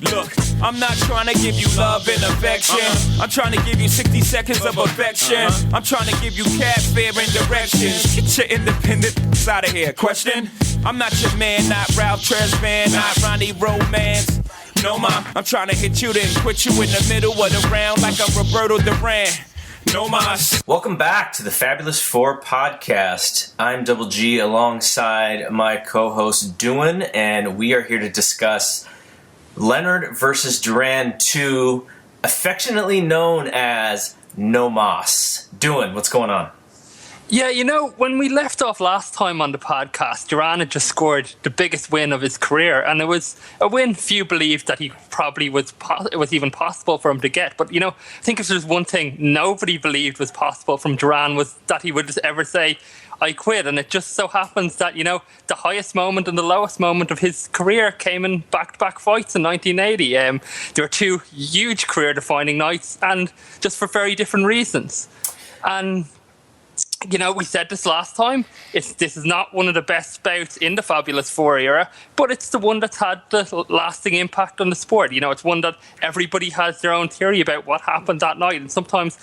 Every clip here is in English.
Look, I'm not trying to give you love and affection. I'm trying to give you 60 seconds of affection. I'm trying to give you cab fare and directions. Get your independence out of here. Question? I'm not your man, not Ralph Tresvant, not Ronnie Romance. No, ma, I'm trying to hit you, then quit you in the middle of the round like I'm Roberto Duran. No mas. Welcome back to the Fabulous Four podcast. I'm Double G alongside my co-host Duan, and we are here to discuss Leonard versus Duran 2, affectionately known as No Mas. Duan, what's going on? Yeah, you know, when we left off last time on the podcast, Duran had just scored the biggest win of his career, and it was a win few believed that he probably it was even possible for him to get. But, you know, I think if there's one thing nobody believed was possible from Duran was that he would ever say, I quit. And it just so happens that, you know, the highest moment and the lowest moment of his career came in back-to-back fights in 1980. There were two huge career-defining nights, and just for very different reasons. And you know, we said this last time, this is not one of the best bouts in the Fabulous Four era, but it's the one that's had the lasting impact on the sport. You know, it's one that everybody has their own theory about what happened that night. And sometimes,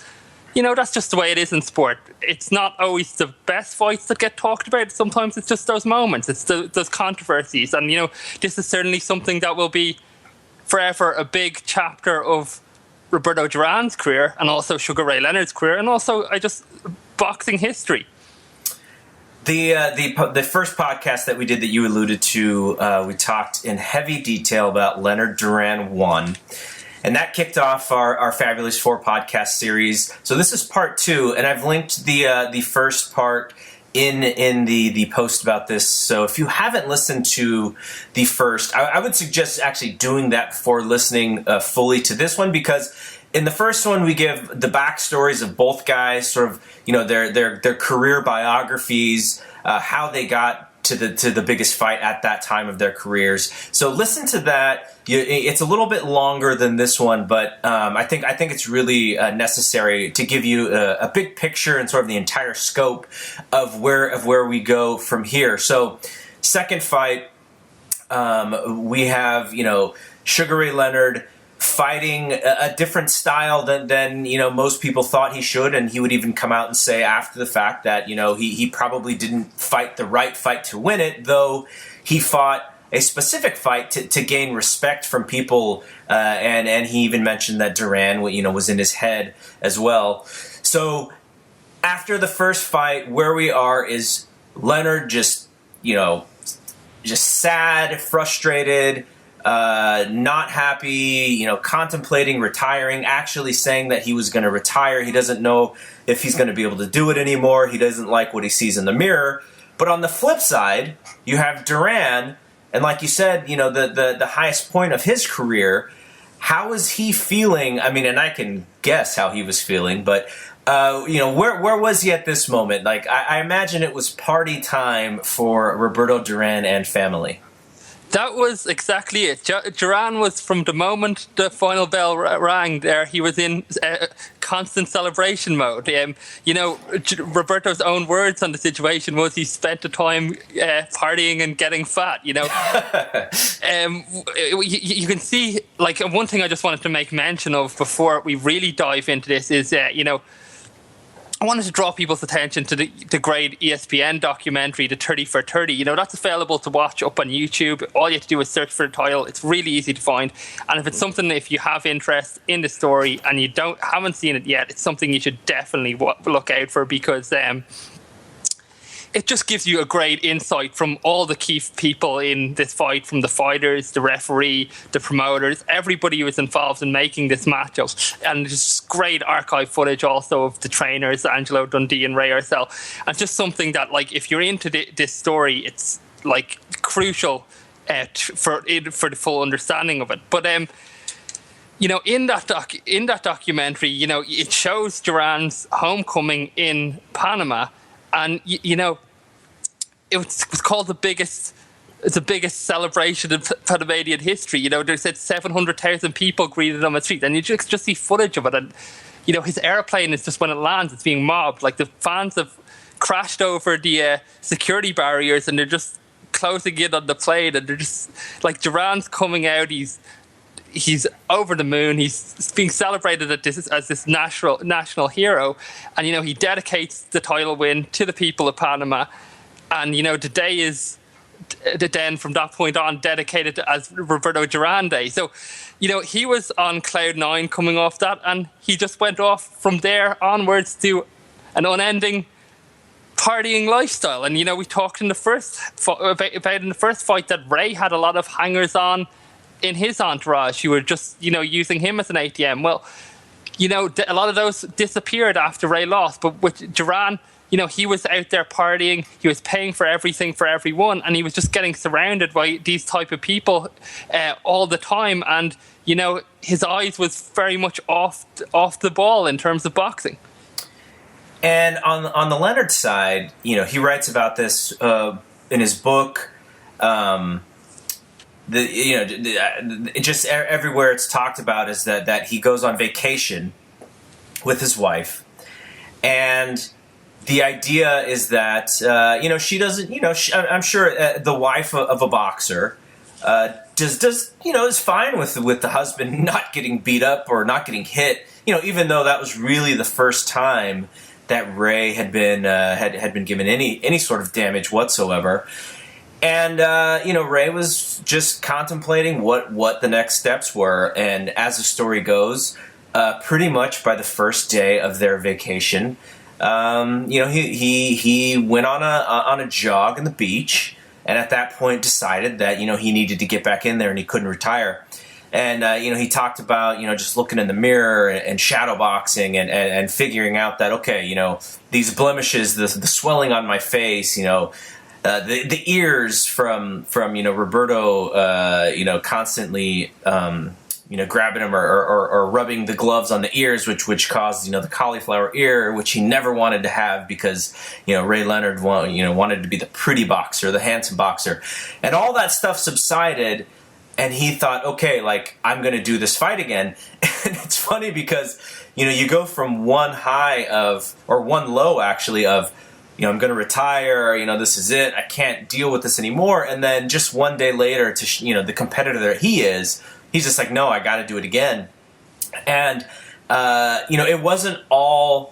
you know, that's just the way it is in sport. It's not always the best fights that get talked about. Sometimes it's just those moments. It's those controversies. And, you know, this is certainly something that will be forever a big chapter of Roberto Duran's career, and also Sugar Ray Leonard's career, and also boxing history. The first podcast that we did that you alluded to, we talked in heavy detail about Leonard Duran 1, and that kicked off our Fabulous Four podcast series. So this is part 2, and I've linked the first part in the post about this. So if you haven't listened to the first, I would suggest actually doing that before listening fully to this one, because in the first one we give the backstories of both guys, sort of, you know, their career biographies, how they got to the biggest fight at that time of their careers. So listen to that. It's a little bit longer than this one, but I think it's really necessary to give you a big picture and sort of the entire scope of where we go from here. So, second fight, we have, you know, Sugar Ray Leonard fighting a different style than you know most people thought he should, and he would even come out and say after the fact that, you know, he probably didn't fight the right fight to win it, though he fought a specific fight to gain respect from people, and he even mentioned that Duran, you know, was in his head as well. So after the first fight, where we are is Leonard just sad, frustrated, not happy, you know, contemplating retiring, actually saying that he was going to retire. He doesn't know if he's going to be able to do it anymore. He doesn't like what he sees in the mirror. But on the flip side, you have Duran, and like you said, you know, the highest point of his career. How is he feeling? I mean, and I can guess how he was feeling, but you know, where was he at this moment? Like, I imagine it was party time for Roberto Duran and family. That was exactly it. Duran was, from the moment the final bell rang there, he was in constant celebration mode. You know, Roberto's own words on the situation was he spent the time partying and getting fat, you know. You can see, like, one thing I just wanted to make mention of before we really dive into this is, you know, I wanted to draw people's attention to the great ESPN documentary, The 30 for 30. You know, that's available to watch up on YouTube. All you have to do is search for the title. It's really easy to find. And if it's something, if you have interest in the story and you haven't seen it yet, it's something you should definitely look out for, because it just gives you a great insight from all the key people in this fight, from the fighters, the referee, the promoters, everybody who was involved in making this matchup. And there's great archive footage also of the trainers, Angelo Dundee and Ray Arcel. And just something that, like, if you're into this story, it's, like, crucial for the full understanding of it. But you know, in that documentary, you know, it shows Duran's homecoming in Panama. And, you know, it was called the biggest celebration in Panamanian history. You know, they said 700,000 people greeted him on the street. And you just see footage of it. And, you know, his airplane is just, when it lands, it's being mobbed. Like, the fans have crashed over the security barriers, and they're just closing in on the plane. And they're just, like, Duran's coming out. He's he's over the moon. He's being celebrated as this national hero, and he dedicates the title win to the people of Panama. And the day is then from that point on dedicated as Roberto Duran Day. So he was on cloud 9 coming off that, and he just went off from there onwards to an unending partying lifestyle. And we talked in the first fight that Ray had a lot of hangers on in his entourage who were just using him as an ATM. Well, a lot of those disappeared after Ray lost, but with Duran, he was out there partying, he was paying for everything for everyone, and he was just getting surrounded by these type of people all the time. And his eyes was very much off the ball in terms of boxing. And on the Leonard side, he writes about this in his book. Just everywhere it's talked about is that he goes on vacation with his wife, and the idea is that she doesn't. I'm sure the wife of a boxer is fine with the husband not getting beat up or not getting hit. Even though that was really the first time that Ray had been given any sort of damage whatsoever. And Ray was just contemplating what the next steps were. And as the story goes, pretty much by the first day of their vacation, he went on a jog on the beach, and at that point decided that he needed to get back in there and he couldn't retire. And he talked about just looking in the mirror and shadow boxing and figuring out that these blemishes, the swelling on my face, the ears from Roberto constantly grabbing him or rubbing the gloves on the ears, which caused the cauliflower ear, which he never wanted to have because Ray Leonard wanted to be the pretty boxer, the handsome boxer, and all that stuff subsided. And he thought, okay, I'm going to do this fight again. And it's funny because, you go from one low actually of, I'm going to retire, this is it, I can't deal with this anymore. And then just one day later to, the competitor that he is, he's just like, no, I got to do it again. And, it wasn't all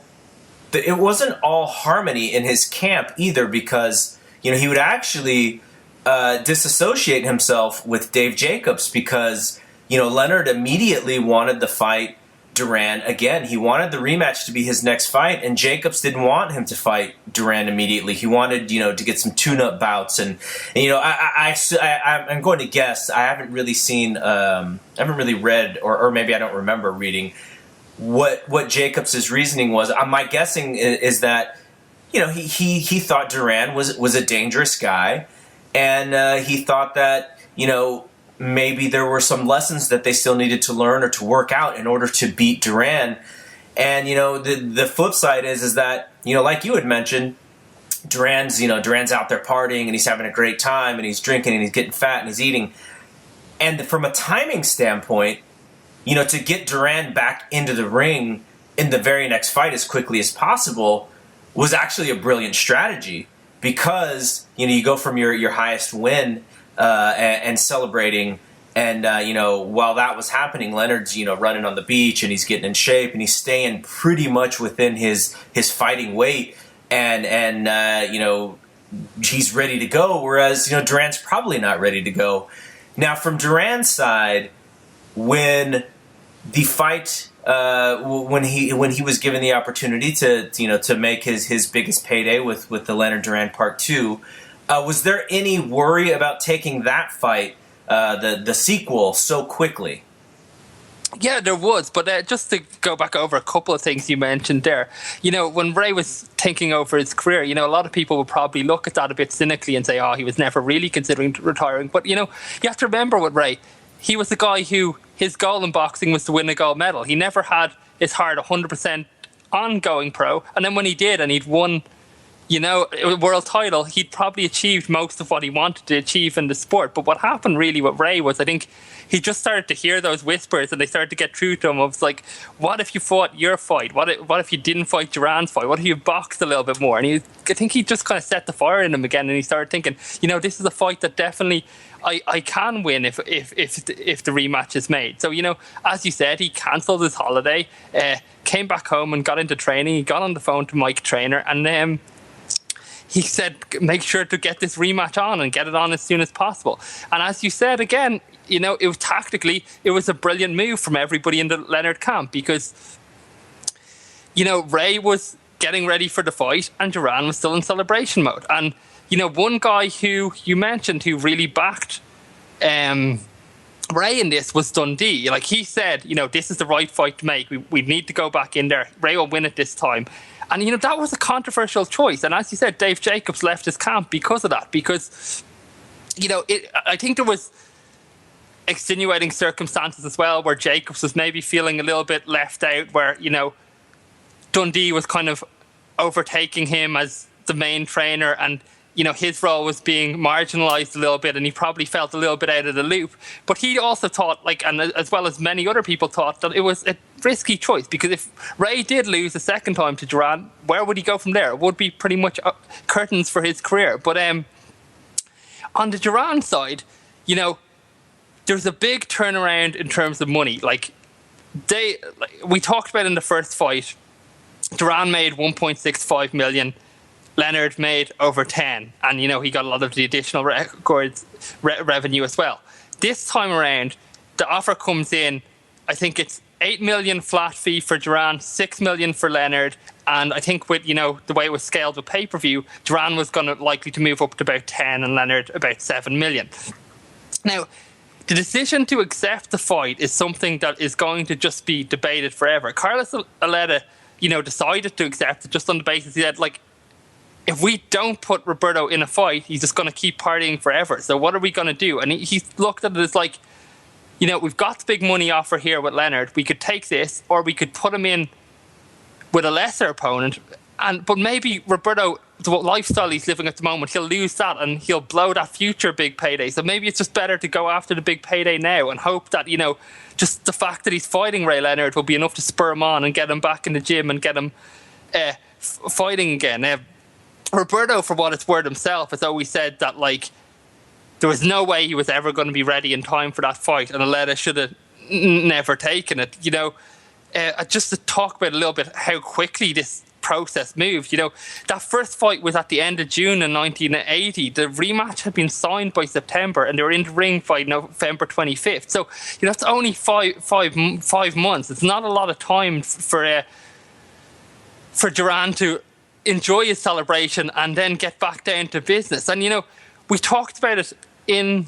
harmony in his camp either, because, he would actually disassociate himself with Dave Jacobs because, Leonard immediately wanted the fight Duran again. He wanted the rematch to be his next fight, and Jacobs didn't want him to fight Duran immediately. He wanted, to get some tune-up bouts, and I'm going to guess. I haven't really seen, I haven't really read, or maybe I don't remember reading what Jacobs' reasoning was. My guessing is that, he thought Duran was a dangerous guy. And he thought that, maybe there were some lessons that they still needed to learn or to work out in order to beat Duran. And, the flip side is that, like you had mentioned, Duran's out there partying and he's having a great time and he's drinking and he's getting fat and he's eating. And from a timing standpoint, to get Duran back into the ring in the very next fight as quickly as possible was actually a brilliant strategy. Because you go from your highest win and celebrating, and while that was happening, Leonard's running on the beach and he's getting in shape and he's staying pretty much within his fighting weight, and he's ready to go. Whereas Duran's probably not ready to go. Now from Duran's side, when the fight. When he was given the opportunity to make his biggest payday with the Leonard Duran Part 2, was there any worry about taking that fight, the sequel, so quickly? Yeah, there was, but just to go back over a couple of things you mentioned there, when Ray was thinking over his career, a lot of people would probably look at that a bit cynically and say, oh, he was never really considering retiring. But, you have to remember with Ray, he was the guy who his goal in boxing was to win a gold medal. He never had his heart 100% on going pro. And then when he did and he'd won, world title, he'd probably achieved most of what he wanted to achieve in the sport. But what happened really with Ray was, I think he just started to hear those whispers, and they started to get through to him. It was like, what if you fought your fight? What if you didn't fight Duran's fight? What if you boxed a little bit more? And I think he just kind of set the fire in him again, and he started thinking, this is a fight that definitely I can win if the rematch is made. So, as you said, he cancelled his holiday, came back home and got into training. He got on the phone to Mike Trainer, and he said, make sure to get this rematch on and get it on as soon as possible. And as you said, again, it was tactically, it was a brilliant move from everybody in the Leonard camp, because, Ray was getting ready for the fight and Duran was still in celebration mode. And, one guy who you mentioned who really backed Ray in this was Dundee. Like, he said, this is the right fight to make. We need to go back in there. Ray will win it this time. And, that was a controversial choice. And as you said, Dave Jacobs left his camp because of that. Because, I think there was extenuating circumstances as well where Jacobs was maybe feeling a little bit left out, where, Dundee was kind of overtaking him as the main trainer, and, his role was being marginalised a little bit, and he probably felt a little bit out of the loop. But he also thought, and as well as many other people thought, that it was a risky choice, because if Ray did lose a second time to Duran, where would he go from there? It would be pretty much curtains for his career. But on the Duran side, there's a big turnaround in terms of money. We talked about in the first fight, Duran made 1.65 million. Leonard made over 10, and he got a lot of the additional revenue as well. This time around, the offer comes in, I think it's 8 million flat fee for Duran, 6 million for Leonard, and I think with the way it was scaled with pay-per-view, Duran was likely to move up to about 10 and Leonard about 7 million. Now, the decision to accept the fight is something that is going to just be debated forever. Carlos Aleta, decided to accept it just on the basis he said, if we don't put Roberto in a fight, he's just going to keep partying forever. So what are we going to do? And he looked at it as we've got the big money offer here with Leonard. We could take this, or we could put him in with a lesser opponent. But maybe Roberto, the lifestyle he's living at the moment, he'll lose that and he'll blow that future big payday. So maybe it's just better to go after the big payday now and hope that, just the fact that he's fighting Ray Leonard will be enough to spur him on and get him back in the gym and get him fighting again. Roberto, for what it's worth himself, has always said that there was no way he was ever going to be ready in time for that fight, and Aleta should have never taken it. Just to talk about a little bit how quickly this process moved. That first fight was at the end of June in 1980. The rematch had been signed by September, and they were in the ring by November 25th. So it's only five months. It's not a lot of time for Duran to enjoy his celebration and then get back down to business. And we talked about it in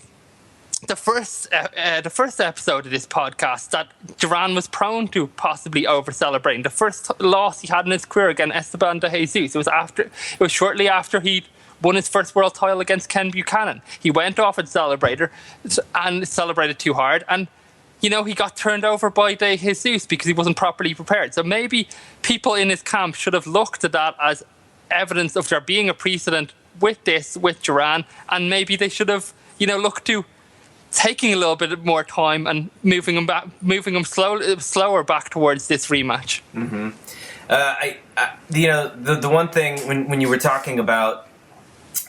the first episode of this podcast, that Duran was prone to possibly over celebrating. The first loss he had in his career against Esteban de Jesus, it was shortly after he'd won his first world title against Ken Buchanan. He went off and celebrated too hard, and he got turned over by De Jesus because he wasn't properly prepared. So maybe people in his camp should have looked at that as evidence of there being a precedent with Duran, and maybe they should have, looked to taking a little bit more time and moving him slower back towards this rematch. Mm-hmm. The one thing when you were talking about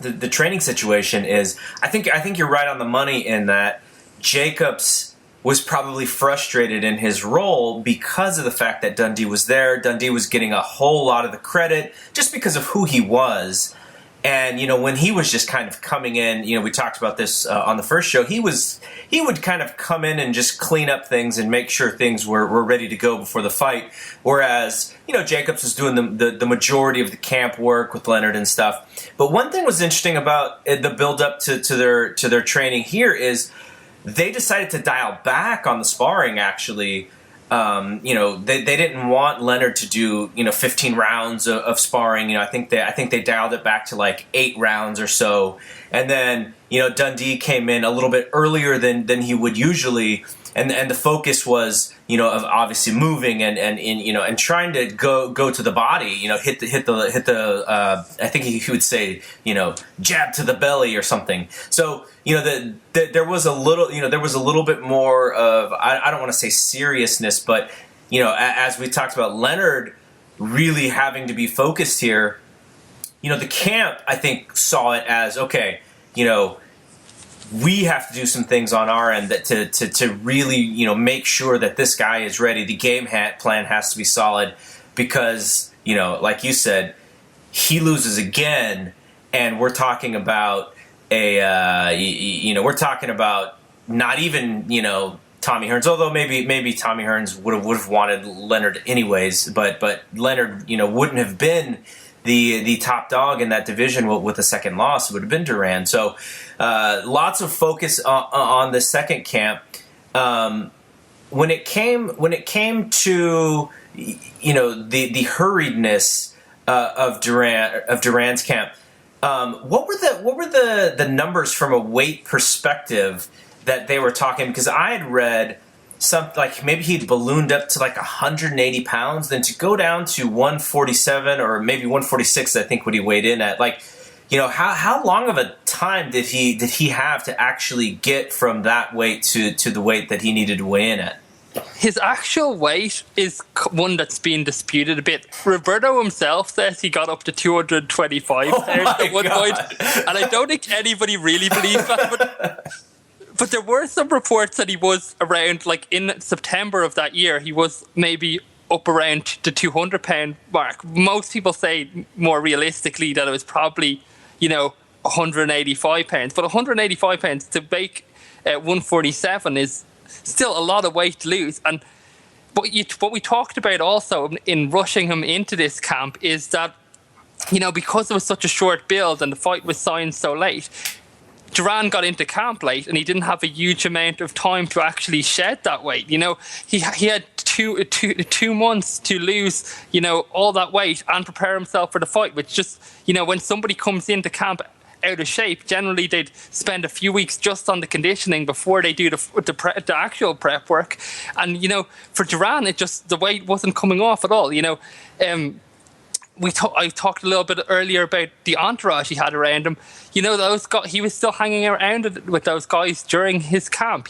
the training situation is, I think you're right on the money in that Jacobs was probably frustrated in his role because of the fact that Dundee was there. Dundee was getting a whole lot of the credit just because of who he was. And, when he was just kind of coming in, we talked about this on the first show, he would kind of come in and just clean up things and make sure things were ready to go before the fight. Whereas, Jacobs was doing the majority of the camp work with Leonard and stuff. But one thing was interesting about the build-up to their training here is they decided to dial back on the sparring, actually. They didn't want Leonard to do 15 rounds of sparring. I think they dialed it back to 8 rounds or so, And then, Dundee came in a little bit earlier than he would usually. And the focus was, of obviously moving and trying to go to the body, hit the I think he would say, jab to the belly or something. So, there was a little bit more of, I don't want to say seriousness, but, as we talked about Leonard really having to be focused here, the camp, I think, saw it as, okay, we have to do some things on our end that to really, make sure that this guy is ready. The game plan has to be solid because, like you said, he loses again, and we're talking about we're talking about not even, Tommy Hearns, although maybe Tommy Hearns would have wanted Leonard anyways, but Leonard, wouldn't have been the top dog in that division with a second loss. It would have been Duran. So lots of focus on the second camp. When it came to the hurriedness of Duran's camp, what were the numbers from a weight perspective that they were talking? Because I had read something like maybe he'd ballooned up to like 180 pounds, then to go down to 147 or maybe 146, I think, what he weighed in at. Like, how long of a time did he have to actually get from that weight to the weight that he needed to weigh in at? His actual weight is one that's been disputed a bit. Roberto himself says he got up to 225 at one point, and I don't think anybody really believes that. But there were some reports that he was around, like in September of that year, he was maybe up around the 200-pound mark. Most people say more realistically that it was probably, 185 pounds. But 185 pounds to make 147 is still a lot of weight to lose. And what we talked about also in rushing him into this camp is that, because it was such a short build and the fight was signed so late, Duran got into camp late and he didn't have a huge amount of time to actually shed that weight. He had two months to lose, all that weight and prepare himself for the fight, which just, when somebody comes into camp out of shape, generally they'd spend a few weeks just on the conditioning before they do the actual prep work. And, for Duran, the weight wasn't coming off at all, I talked a little bit earlier about the entourage he had around him. Those guys, he was still hanging around with those guys during his camp.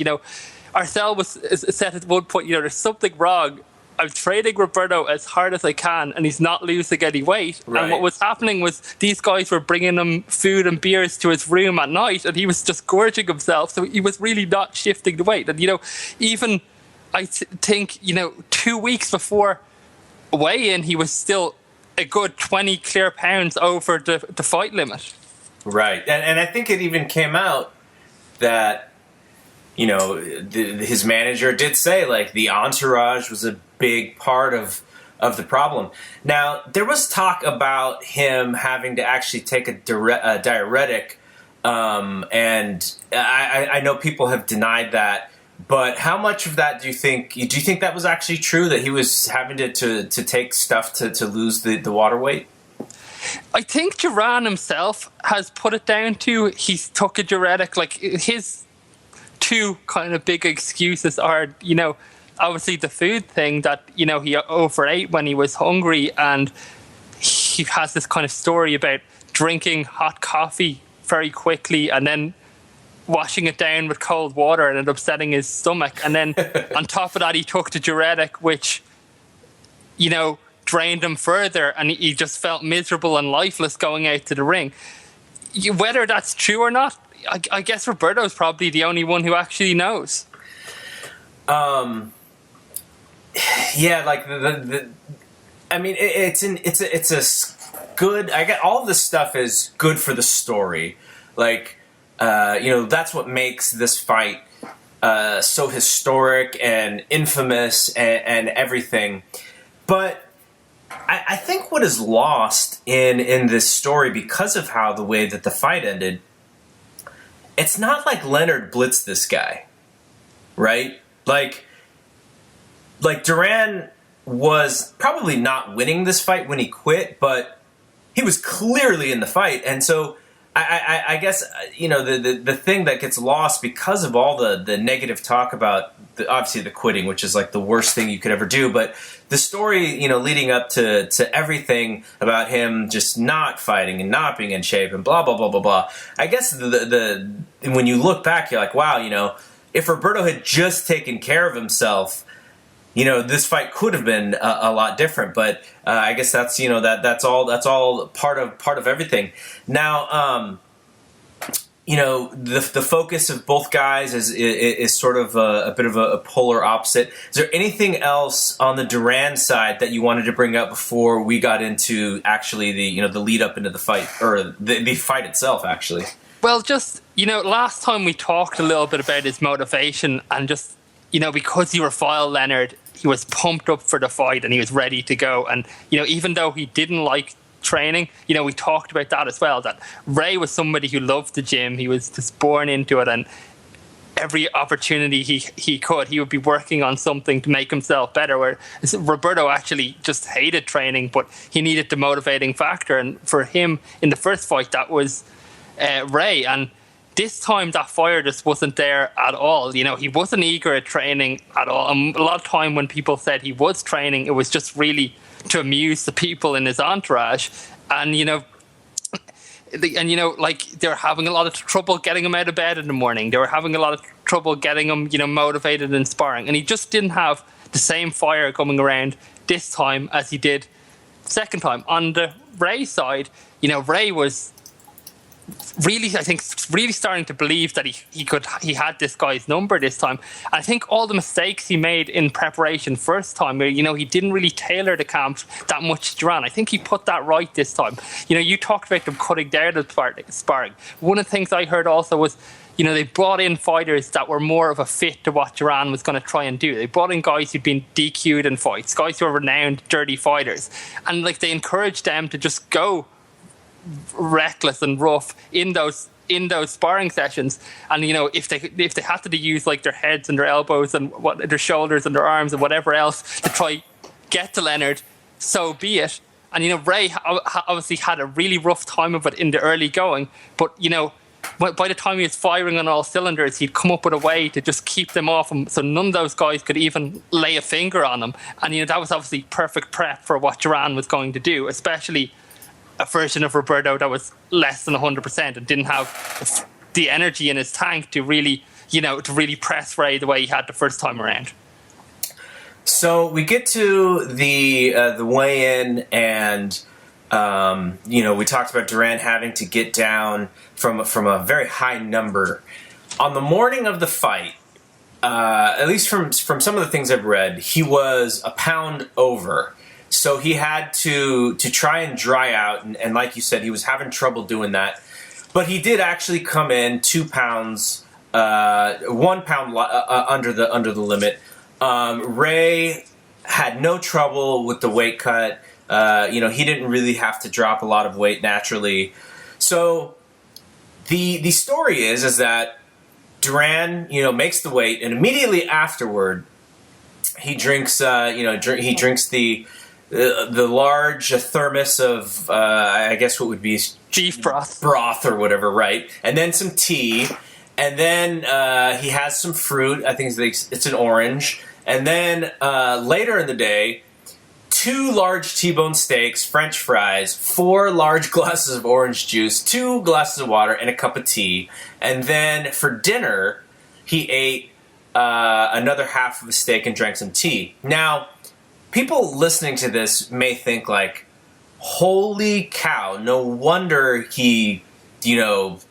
Arcel said at one point, there's something wrong. I'm training Roberto as hard as I can, and he's not losing any weight. Right. And what was happening was these guys were bringing him food and beers to his room at night, and he was just gorging himself. So he was really not shifting the weight. And even I think 2 weeks before weigh-in, he was still a good 20 clear pounds over the fight limit. Right. And I think it even came out that, his manager did say, like, the entourage was a big part of the problem. Now, there was talk about him having to actually take a diuretic, and I know people have denied that. But how much of that do you think that was actually true, that he was having to take stuff to lose the water weight? I think Duran himself has put it down to he's took a diuretic. Like, his two kind of big excuses are, obviously the food thing, that, he overate when he was hungry, and he has this kind of story about drinking hot coffee very quickly and then washing it down with cold water and it upsetting his stomach. And then on top of that, he took the diuretic, which, drained him further, and he just felt miserable and lifeless going out to the ring. Whether that's true or not, I guess Roberto's probably the only one who actually knows. Yeah, like I mean, it's a good. I get all of this stuff is good for the story, like. That's what makes this fight so historic and infamous and everything. But I think what is lost in this story, because of how the way that the fight ended, it's not like Leonard blitzed this guy, right? Like Duran was probably not winning this fight when he quit, but he was clearly in the fight. And so I guess, the thing that gets lost because of all the negative talk about, obviously, the quitting, which is like the worst thing you could ever do, but the story, leading up to everything about him just not fighting and not being in shape and blah, blah, blah, blah, blah. I guess when you look back, you're like, wow, if Roberto had just taken care of himself, this fight could have been a lot different, but I guess that's that's all part of everything. Now, the focus of both guys is sort of a bit of a polar opposite. Is there anything else on the Duran side that you wanted to bring up before we got into actually the lead up into the fight, or the fight itself, actually? Well, just last time we talked a little bit about his motivation, and just because he refiled Leonard, he was pumped up for the fight and he was ready to go. And, even though he didn't like training, we talked about that as well, that Ray was somebody who loved the gym. He was just born into it, and every opportunity he could, he would be working on something to make himself better, where Roberto actually just hated training, but he needed the motivating factor. And for him in the first fight, that was Ray. And this time, that fire just wasn't there at all. He wasn't eager at training at all. And a lot of time when people said he was training, it was just really to amuse the people in his entourage. And, they were having a lot of trouble getting him out of bed in the morning. They were having a lot of trouble getting him, motivated and inspiring. And he just didn't have the same fire coming around this time as he did second time. On the Ray side, Ray was really starting to believe that he had this guy's number this time. And I think all the mistakes he made in preparation first time, where he didn't really tailor the camp that much to Duran, I think he put that right this time. You talked about them cutting down the sparring. One of the things I heard also was they brought in fighters that were more of a fit to what Duran was going to try and do. They brought in guys who'd been DQ'd in fights, guys who are renowned dirty fighters, and they encouraged them to just go reckless and rough in those sparring sessions. And if they had to use their heads and their elbows and their shoulders and their arms and whatever else to try get to Leonard, so be it. And Ray obviously had a really rough time of it in the early going, but by the time he was firing on all cylinders, he'd come up with a way to just keep them off him, so none of those guys could even lay a finger on him. And that was obviously perfect prep for what Duran was going to do, especially a version of Roberto that was less than 100% and didn't have the energy in his tank to really press Ray the way he had the first time around. So we get to the weigh-in, and we talked about Duran having to get down from a very high number on the morning of the fight. At least from some of the things I've read, he was a pound over. So he had to try and dry out, and like you said, he was having trouble doing that. But he did actually come in 2 pounds, 1 pound under the limit. Ray had no trouble with the weight cut. He didn't really have to drop a lot of weight naturally. So the story is that Duran, makes the weight, and immediately afterward, he drinks, the large thermos of, I guess what would be beef broth or whatever, right? And then some tea, and then he has some fruit. I think it's an orange. And then later in the day, 2 large T-bone steaks, French fries, 4 large glasses of orange juice, 2 glasses of water, and a cup of tea. And then for dinner, he ate another half of a steak and drank some tea. Now, people listening to this may think holy cow, no wonder he,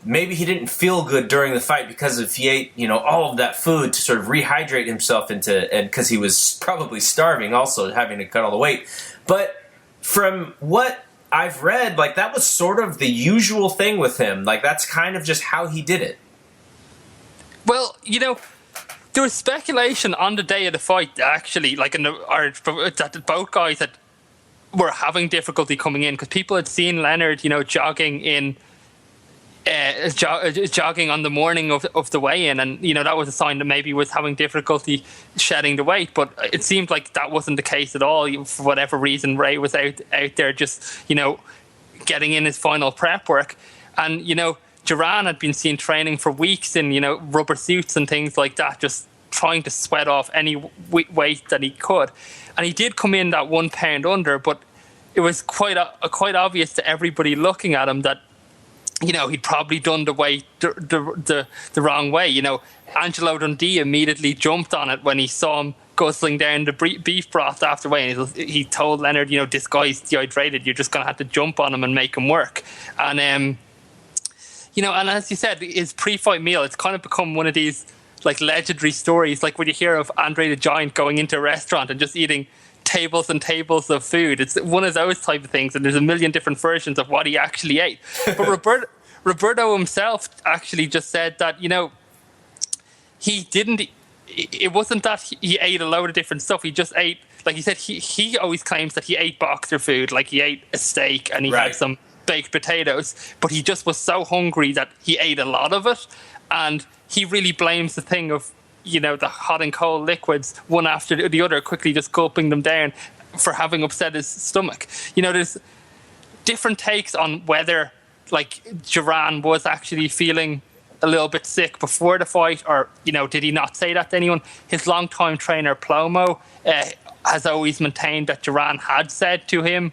maybe he didn't feel good during the fight because if he ate, all of that food to sort of rehydrate himself and because he was probably starving also, having to cut all the weight. But from what I've read, that was sort of the usual thing with him. That's kind of just how he did it. Well, there was speculation on the day of the fight, actually, that both guys that were having difficulty coming in, because people had seen Leonard, jogging jogging on the morning of the weigh-in, and that was a sign that maybe he was having difficulty shedding the weight. But it seemed like that wasn't the case at all. For whatever reason, Ray was out there just getting in his final prep work. And, Duran had been seen training for weeks in, rubber suits and things like that, just trying to sweat off any weight that he could. And he did come in that 1 pound under, but it was quite obvious to everybody looking at him that, he'd probably done the weight the wrong way. Angelo Dundee immediately jumped on it when he saw him guzzling down the beef broth after weighing. He told Leonard, this guy's dehydrated. You're just going to have to jump on him and make him work. And, and as you said, his pre-fight meal, it's kind of become one of these like legendary stories, like when you hear of Andre the Giant going into a restaurant and just eating tables and tables of food. It's one of those type of things, and there's a million different versions of what he actually ate. But Roberto himself actually just said that, he didn't. It wasn't that he ate a load of different stuff. He just ate, like he said, he always claims that he ate boxer food, like he ate a steak and he had some baked potatoes, but he just was so hungry that he ate a lot of it. And he really blames the thing of, the hot and cold liquids, one after the other, quickly just gulping them down for having upset his stomach. There's different takes on whether, like, Duran was actually feeling a little bit sick before the fight, or, did he not say that to anyone? His longtime trainer, Plomo, has always maintained that Duran had said to him,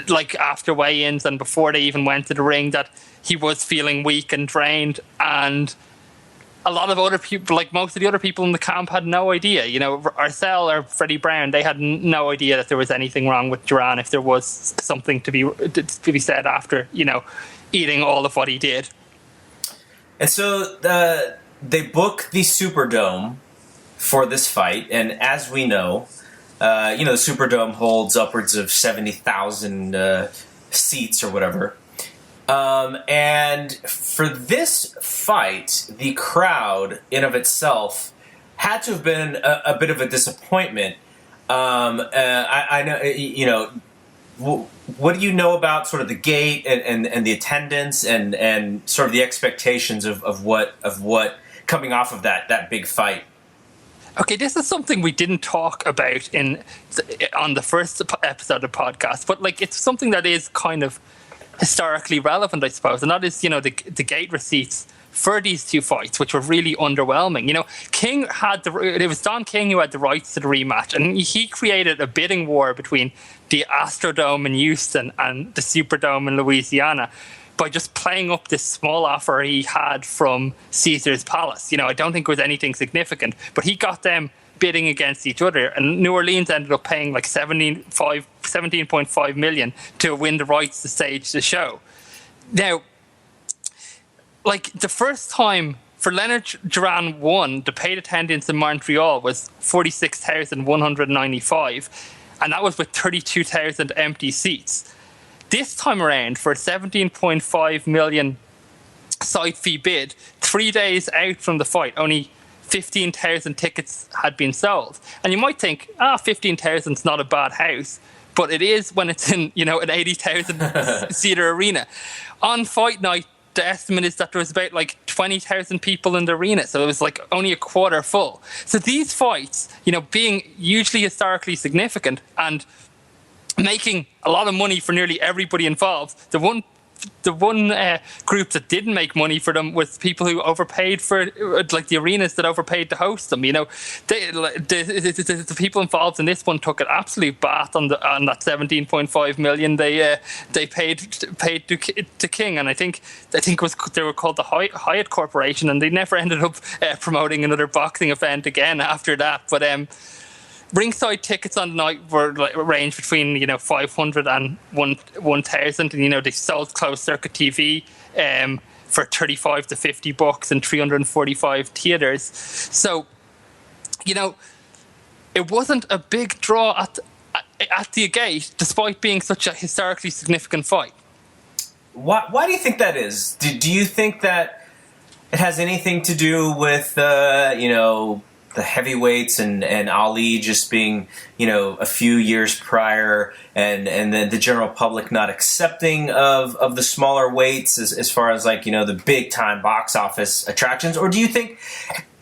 like, after weigh-ins and before they even went to the ring, that he was feeling weak and drained. And a lot of other people, like most of the other people in the camp, had no idea. Arcel or Freddie Brown, they had no idea that there was anything wrong with Duran if there was something to be said after, eating all of what he did. And so they book the Superdome for this fight, and as we know, the Superdome holds upwards of 70,000 seats or whatever. And for this fight, the crowd in of itself had to have been a bit of a disappointment. I know, what do you know about sort of the gate and the attendance and sort of the expectations of what coming off of that big fight? Okay, this is something we didn't talk about on the first episode of the podcast, but like it's something that is kind of historically relevant, I suppose, and that is, the gate receipts for these two fights, which were really underwhelming. King it was Don King who had the rights to the rematch, and he created a bidding war between the Astrodome in Houston and the Superdome in Louisiana by just playing up this small offer he had from Caesar's Palace. I don't think it was anything significant, but he got them bidding against each other, and New Orleans ended up paying like $17.5 million to win the rights to stage the show. Now, like the first time for Leonard Duran won, the paid attendance in Montreal was 46,195, and that was with 32,000 empty seats. This time around, for a $17.5 million site fee bid, 3 days out from the fight, only 15,000 tickets had been sold. And you might think, 15,000 is not a bad house, but it is when it's in, an 80,000 seater arena. On fight night, the estimate is that there was about like 20,000 people in the arena, so it was like only a quarter full. So these fights, being hugely historically significant and making a lot of money for nearly everybody involved, the one group that didn't make money for them was people who overpaid for, like the arenas that overpaid to host them. The people involved in this one took an absolute bath on that 17.5 million they paid to King, and I think it was, they were called the Hyatt Corporation, and they never ended up promoting another boxing event again after that. But ringside tickets on the night were ranged between 500 and 1,000, and they sold closed circuit TV for $35 to $50 in 345 theaters. So it wasn't a big draw at the gate, despite being such a historically significant fight. Why do you think that is? Do you think that it has anything to do with the heavyweights and Ali just being, a few years prior, and the general public not accepting of the smaller weights as far as the big time box office attractions? Or do you think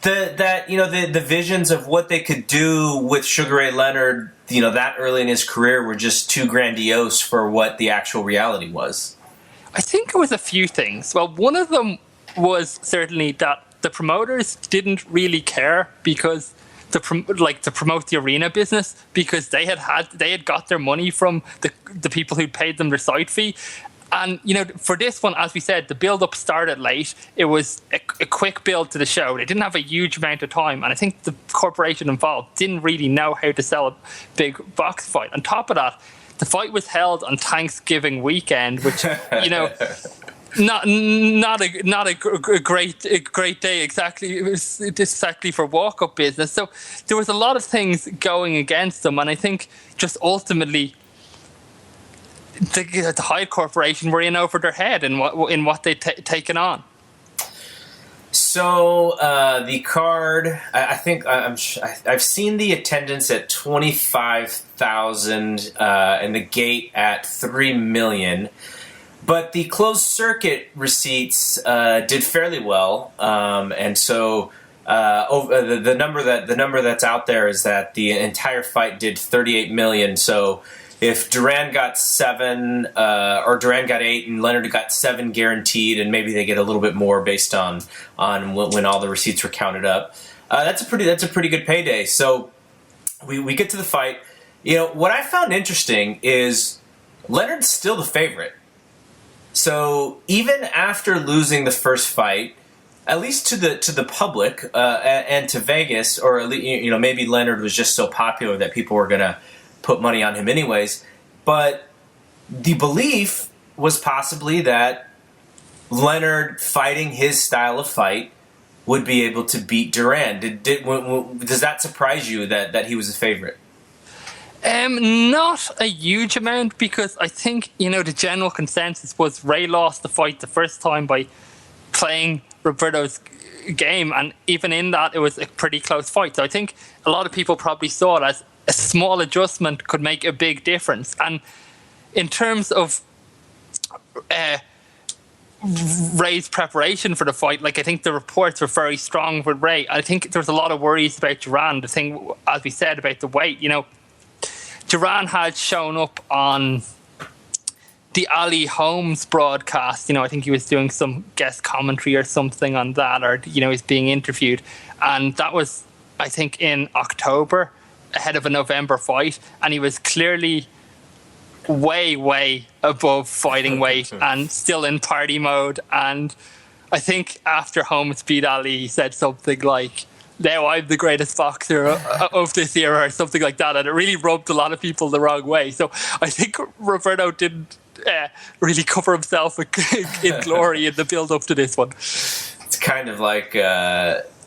the visions of what they could do with Sugar Ray Leonard, that early in his career, were just too grandiose for what the actual reality was? I think it was a few things. Well, one of them was certainly that the promoters didn't really care because to promote the arena business, because they had got their money from the people who paid them their side fee. And, for this one, as we said, the build-up started late. It was a quick build to the show. They didn't have a huge amount of time. And I think the corporation involved didn't really know how to sell a big box fight. On top of that, the fight was held on Thanksgiving weekend, which, not a great day exactly. It was exactly for walk-up business. So there was a lot of things going against them. And I think just ultimately, the Hyde Corporation were in over their head in what they'd taken on. So the card, I think I've seen the attendance at 25,000 and the gate at 3 million, but the closed circuit receipts did fairly well, and so the number that's out there is that the entire fight did 38 million. So if Duran got 7, or Duran got 8, and Leonard got 7 guaranteed, and maybe they get a little bit more based on when all the receipts were counted up, that's a pretty good payday. So we get to the fight. What I found interesting is Leonard's still the favorite. So even after losing the first fight, at least to the public and to Vegas, or maybe Leonard was just so popular that people were gonna put money on him anyways, but the belief was possibly that Leonard, fighting his style of fight, would be able to beat Duran. Does that surprise you that he was a favorite? Not a huge amount, because I think the general consensus was Ray lost the fight the first time by playing Roberto's game, and even in that it was a pretty close fight. So I think a lot of people probably saw it as a small adjustment could make a big difference. And in terms of Ray's preparation for the fight, I think the reports were very strong with Ray. I think there was a lot of worries about Duran. The thing, as we said, about the weight, Duran had shown up on the Ali Holmes broadcast. I think he was doing some guest commentary or something on that, or, he's being interviewed. And that was, I think, in October, ahead of a November fight, and he was clearly way above fighting weight and still in party mode. And I think after Holmes beat Ali, he said something like, "Now I'm the greatest boxer of this era," or something like that, and it really rubbed a lot of people the wrong way. So I think Roberto didn't really cover himself in glory in the build up to this one. It's kind of like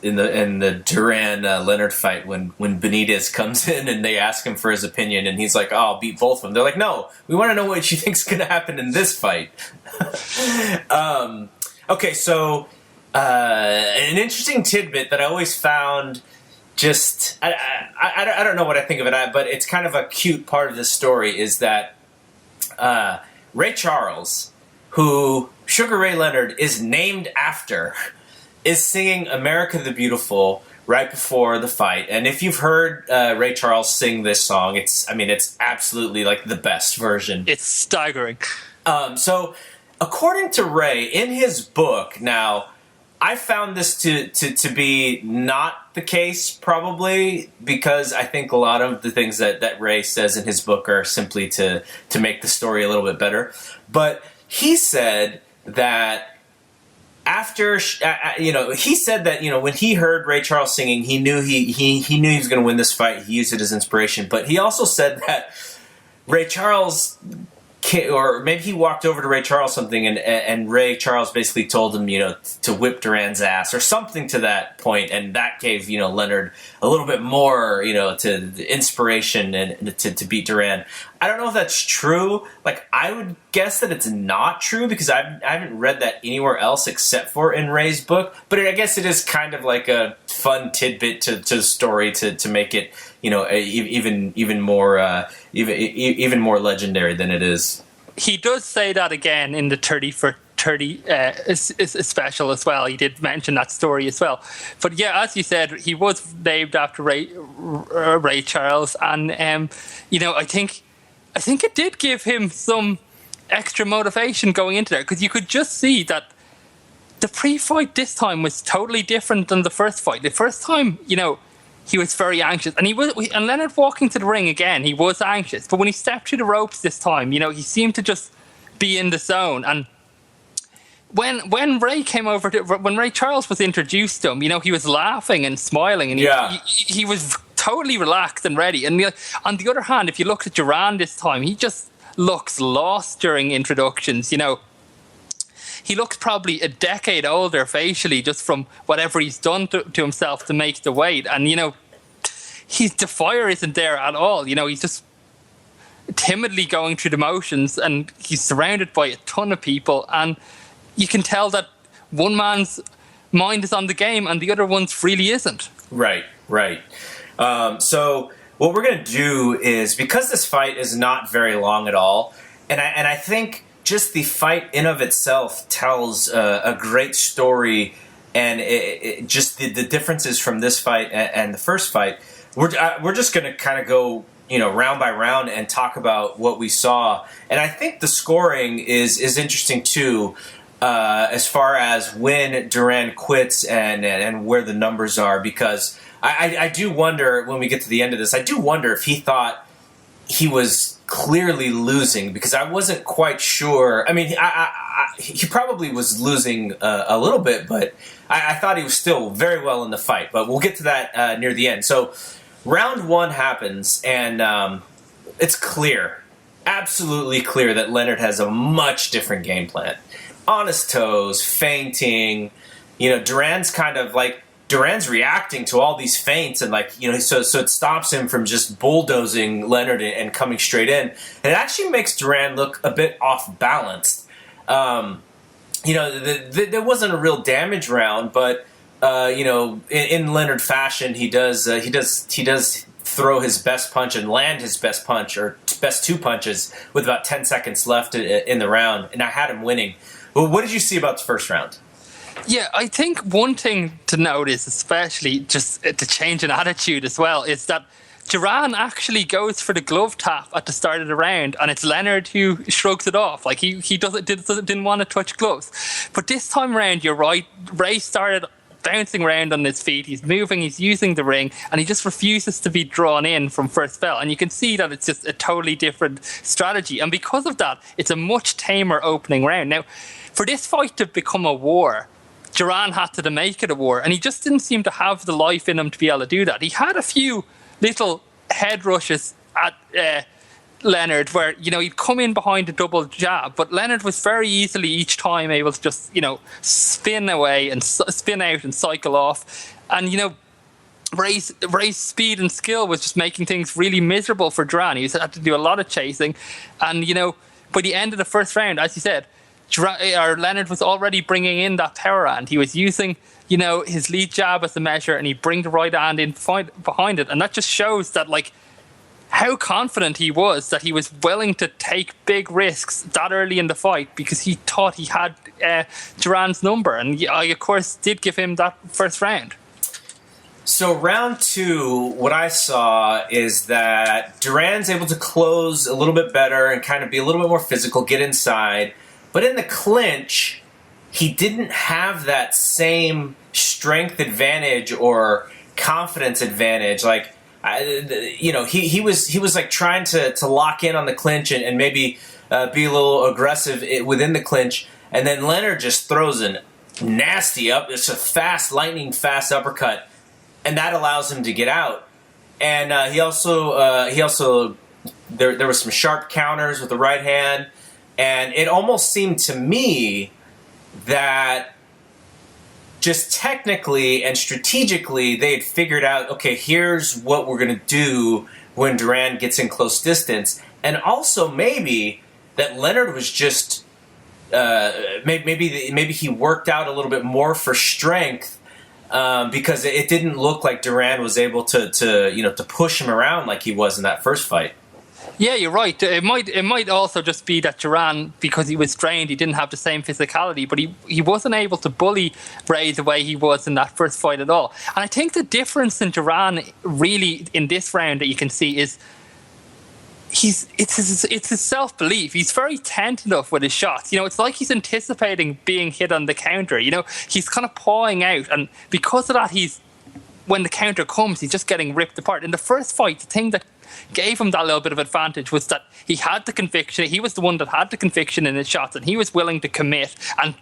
in the Duran Leonard fight when Benitez comes in and they ask him for his opinion, and he's like, "Oh, I'll beat both of them." They're like, "No, we want to know what you think's going to happen in this fight." Okay, so an interesting tidbit that I always found, just I don't know what I think of it, but it's kind of a cute part of this story, is that Ray Charles, who Sugar Ray Leonard is named after, is singing "America the Beautiful" right before the fight. And if you've heard Ray Charles sing this song, it's absolutely the best version. It's staggering. So according to Ray, in his book, now I found this to be not the case, probably, because I think a lot of the things that Ray says in his book are simply to make the story a little bit better. But he said that after, he said that, when he heard Ray Charles singing, he knew he knew he was going to win this fight. He used it as inspiration. But he also said that Ray Charles, or maybe he walked over to Ray Charles something, and Ray Charles basically told him, to whip Duran's ass or something to that point, and that gave, Leonard a little bit more, to the inspiration and to beat Duran. I don't know if that's true. I would guess that it's not true, because I haven't read that anywhere else except for in Ray's book. But I guess it is kind of like a fun tidbit to the story to make it, even more legendary than it is. He does say that again in the 30 for 30 special as well. He did mention that story as well. But yeah, as you said, he was named after Ray Charles, and I think it did give him some extra motivation going into there, because you could just see that the pre-fight this time was totally different than the first fight. The first time, he was very anxious, and and Leonard walking to the ring again, he was anxious. But when he stepped through the ropes this time, he seemed to just be in the zone. And when Ray came over, when Ray Charles was introduced to him, he was laughing and smiling, and he was totally relaxed and ready. And on the other hand, if you look at Duran this time, he just looks lost during introductions. He looks probably a decade older facially, just from whatever he's done to himself to make the weight. And, the fire isn't there at all. He's just timidly going through the motions, and he's surrounded by a ton of people. And you can tell that one man's mind is on the game and the other one's really isn't. Right. So what we're going to do is, because this fight is not very long at all, and I think just the fight in of itself tells a great story, and it just the differences from this fight and the first fight. We're just going to kind of go round by round and talk about what we saw, and I think the scoring is interesting too, as far as when Duran quits and where the numbers are, because I do wonder, when we get to the end of this, I do wonder if he thought he was clearly losing, because I wasn't quite sure. I mean, he probably was losing a little bit, but I thought he was still very well in the fight. But we'll get to that near the end. So round one happens, and it's clear, absolutely clear, that Leonard has a much different game plan. On his toes, feinting. Duran's reacting to all these feints, and so it stops him from just bulldozing Leonard and coming straight in. And it actually makes Duran look a bit off balanced. There wasn't a real damage round, but in Leonard fashion, he does throw his best punch and land his best punch, or best two punches, with about 10 seconds left in the round, and I had him winning. Well, what did you see about the first round? Yeah, I think one thing to note is, especially just the change in attitude as well, is that Duran actually goes for the glove tap at the start of the round, and it's Leonard who shrugs it off. Like he didn't want to touch gloves. But this time around, you're right, Ray started bouncing around on his feet, he's moving, he's using the ring, and he just refuses to be drawn in from first bell. And you can see that it's just a totally different strategy. And because of that, it's a much tamer opening round. Now, for this fight to become a war, Duran had to make it a war, and he just didn't seem to have the life in him to be able to do that. He had a few little head rushes at Leonard where, he'd come in behind a double jab, but Leonard was very easily each time able to just, spin away and spin out and cycle off. And, Ray's speed and skill was just making things really miserable for Duran. He had to do a lot of chasing. And, by the end of the first round, as you said, Leonard was already bringing in that power hand. He was using, his lead jab as a measure, and he'd bring the right hand in behind it. And that just shows that, how confident he was, that he was willing to take big risks that early in the fight, because he thought he had Duran's number. And I, of course, did give him that first round. So round two, what I saw is that Duran's able to close a little bit better and kind of be a little bit more physical, get inside. But in the clinch, he didn't have that same strength advantage or confidence advantage. He was like trying to lock in on the clinch and maybe be a little aggressive within the clinch. And then Leonard just throws a nasty it's a lightning fast uppercut, and that allows him to get out. And he also there was some sharp counters with the right hand. And it almost seemed to me that just technically and strategically they had figured out, okay, here's what we're going to do when Duran gets in close distance. And also maybe that Leonard was just, maybe he worked out a little bit more for strength, because it didn't look like Duran was able to push him around like he was in that first fight. Yeah, you're right. It might also just be that Duran, because he was trained, he didn't have the same physicality, but he wasn't able to bully Ray the way he was in that first fight at all. And I think the difference in Duran really in this round that you can see is it's his self-belief. He's very tentative with his shots. It's like he's anticipating being hit on the counter. He's kind of pawing out, and because of that, when the counter comes, he's just getting ripped apart. In the first fight, the thing that gave him that little bit of advantage was that he had the conviction. He was the one that had the conviction in his shots, and he was willing to commit and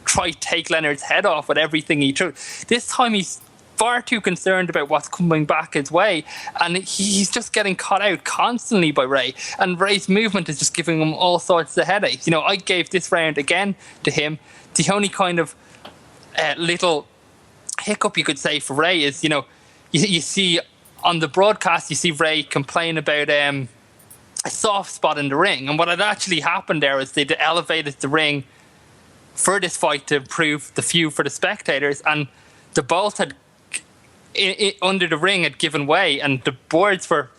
try to take Leonard's head off with everything he threw. This time, he's far too concerned about what's coming back his way, and he's just getting caught out constantly by Ray, and Ray's movement is just giving him all sorts of headaches. I gave this round again to him. The only kind of little hiccup you could say for Ray is, you see on the broadcast, you see Ray complain about a soft spot in the ring, and what had actually happened there is they'd elevated the ring for this fight to improve the view for the spectators, and the bolt had under the ring had given way, and the boards were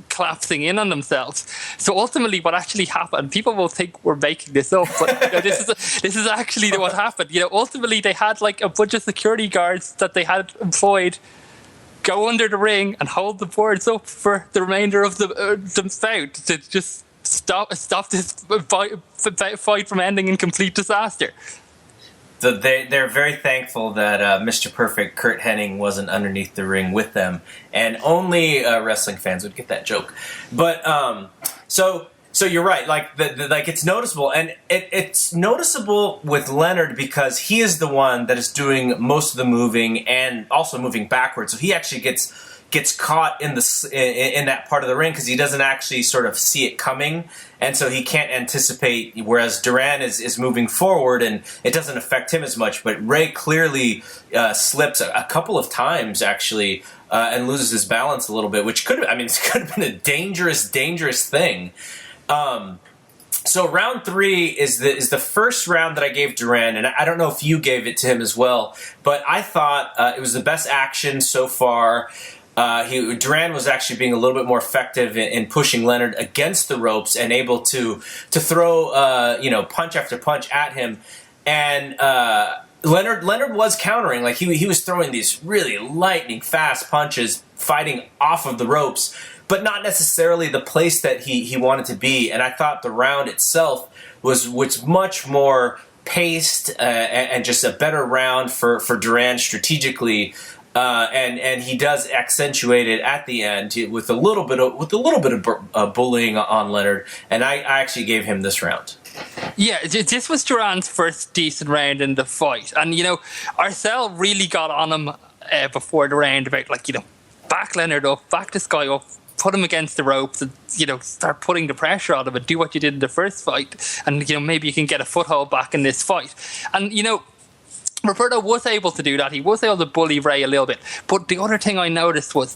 collapsing in on themselves. So ultimately, what actually happened, people will think we're making this up, but this is actually what happened. Ultimately, they had like a bunch of security guards that they had employed go under the ring and hold the boards up for the remainder of the bout to just stop this fight from ending in complete disaster. So they're very thankful that Mr. Perfect, Kurt Hennig, wasn't underneath the ring with them, and only wrestling fans would get that joke. But so you're right. Like it's noticeable, and it's noticeable with Leonard because he is the one that is doing most of the moving and also moving backwards. So he actually gets caught in that part of the ring because he doesn't actually sort of see it coming, and so he can't anticipate, whereas Duran is moving forward and it doesn't affect him as much. But Ray clearly slips a couple of times actually and loses his balance a little bit, which could have been a dangerous thing. So round 3 is the first round that I gave Duran, and I don't know if you gave it to him as well, but I thought it was the best action so far. Duran was actually being a little bit more effective in pushing Leonard against the ropes and able to throw punch after punch at him, and Leonard was countering. Like he was throwing these really lightning fast punches, fighting off of the ropes, but not necessarily the place that he wanted to be. And I thought the round itself was much more paced and just a better round for Duran strategically. And he does accentuate it at the end with a little bit of bullying on Leonard, and I actually gave him this round. Yeah, this was Duran's first decent round in the fight, and Arcel really got on him before the round about back Leonard up, back this guy up, put him against the ropes, and start putting the pressure on him and do what you did in the first fight, and maybe you can get a foothold back in this fight, and Roberto was able to do that. He was able to bully Ray a little bit. But the other thing I noticed was,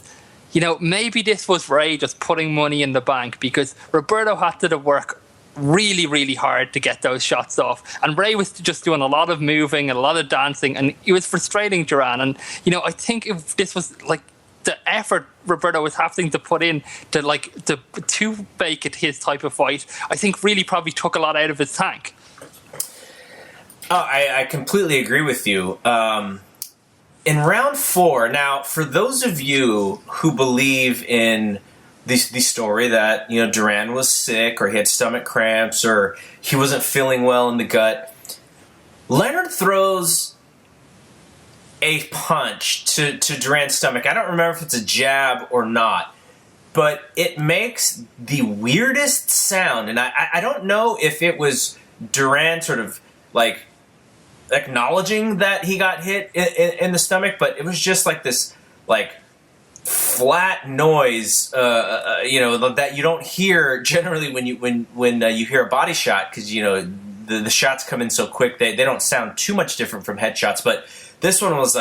maybe this was Ray just putting money in the bank, because Roberto had to work really, really hard to get those shots off. And Ray was just doing a lot of moving and a lot of dancing, and it was frustrating Duran. And, I think if this was like the effort Roberto was having to put in to make it his type of fight, I think really probably took a lot out of his tank. Oh, I completely agree with you. In round 4, now, for those of you who believe in the story that, Duran was sick or he had stomach cramps or he wasn't feeling well in the gut, Leonard throws a punch to Duran's stomach. I don't remember if it's a jab or not, but it makes the weirdest sound. And I don't know if it was Duran sort of acknowledging that he got hit in the stomach, but it was just like this flat noise, that you don't hear generally when you hear a body shot, because the shots come in so quick they don't sound too much different from headshots. But this one was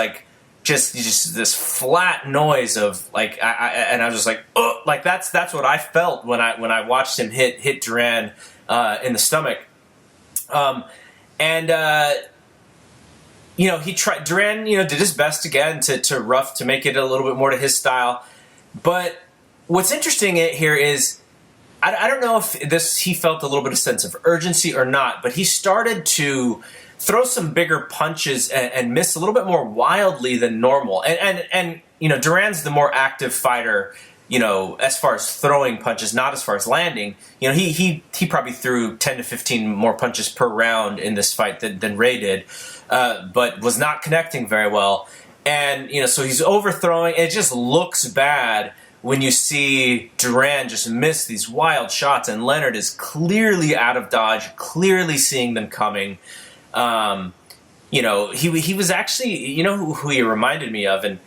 just this flat noise of and I was just like, oh, that's what I felt when I watched him hit Duran in the stomach, he tried. Duran, did his best again to make it a little bit more to his style. But what's interesting here is, I don't know if he felt a little bit of sense of urgency or not, but he started to throw some bigger punches and miss a little bit more wildly than normal. And Duran's the more active fighter, as far as throwing punches, not as far as landing. He probably threw 10 to 15 more punches per round in this fight than Ray did, but was not connecting very well. And, so he's overthrowing. It just looks bad when you see Duran just miss these wild shots, and Leonard is clearly out of dodge, clearly seeing them coming. He was actually, who he reminded me of, and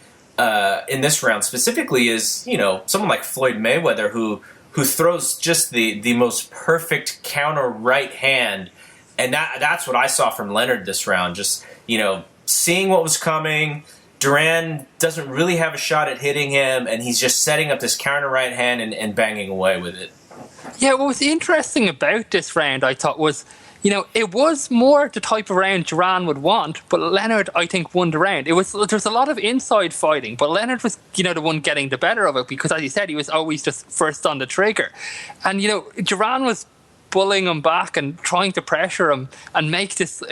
in this round specifically is, someone like Floyd Mayweather, who throws just the most perfect counter right hand, and that's what I saw from Leonard this round. Just seeing what was coming. Duran doesn't really have a shot at hitting him, and he's just setting up this counter right hand and banging away with it. Yeah, what was interesting about this round, I thought, was, it was more the type of round Duran would want, but Leonard, I think, won the round. There's a lot of inside fighting, but Leonard was, the one getting the better of it because, as you said, he was always just first on the trigger. And, Duran was bullying him back and trying to pressure him and make this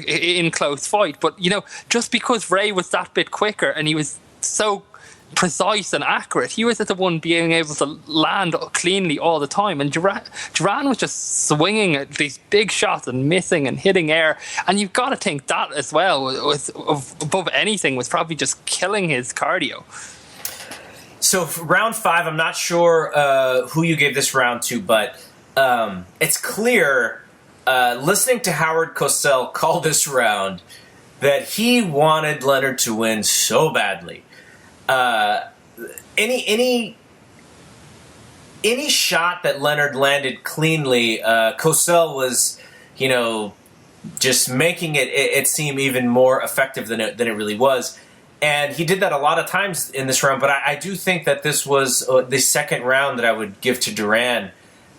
in close fight. But, just because Ray was that bit quicker and he was so precise and accurate, he was the one being able to land cleanly all the time. And Duran was just swinging at these big shots and missing and hitting air. And you've got to think that as well, was above anything, was probably just killing his cardio. So for round 5, I'm not sure who you gave this round to, but it's clear, listening to Howard Cosell call this round, that he wanted Leonard to win so badly. Any shot that Leonard landed cleanly, Cosell was, just making it seem even more effective than it really was. And he did that a lot of times in this round, but I do think that this was the second round that I would give to Duran.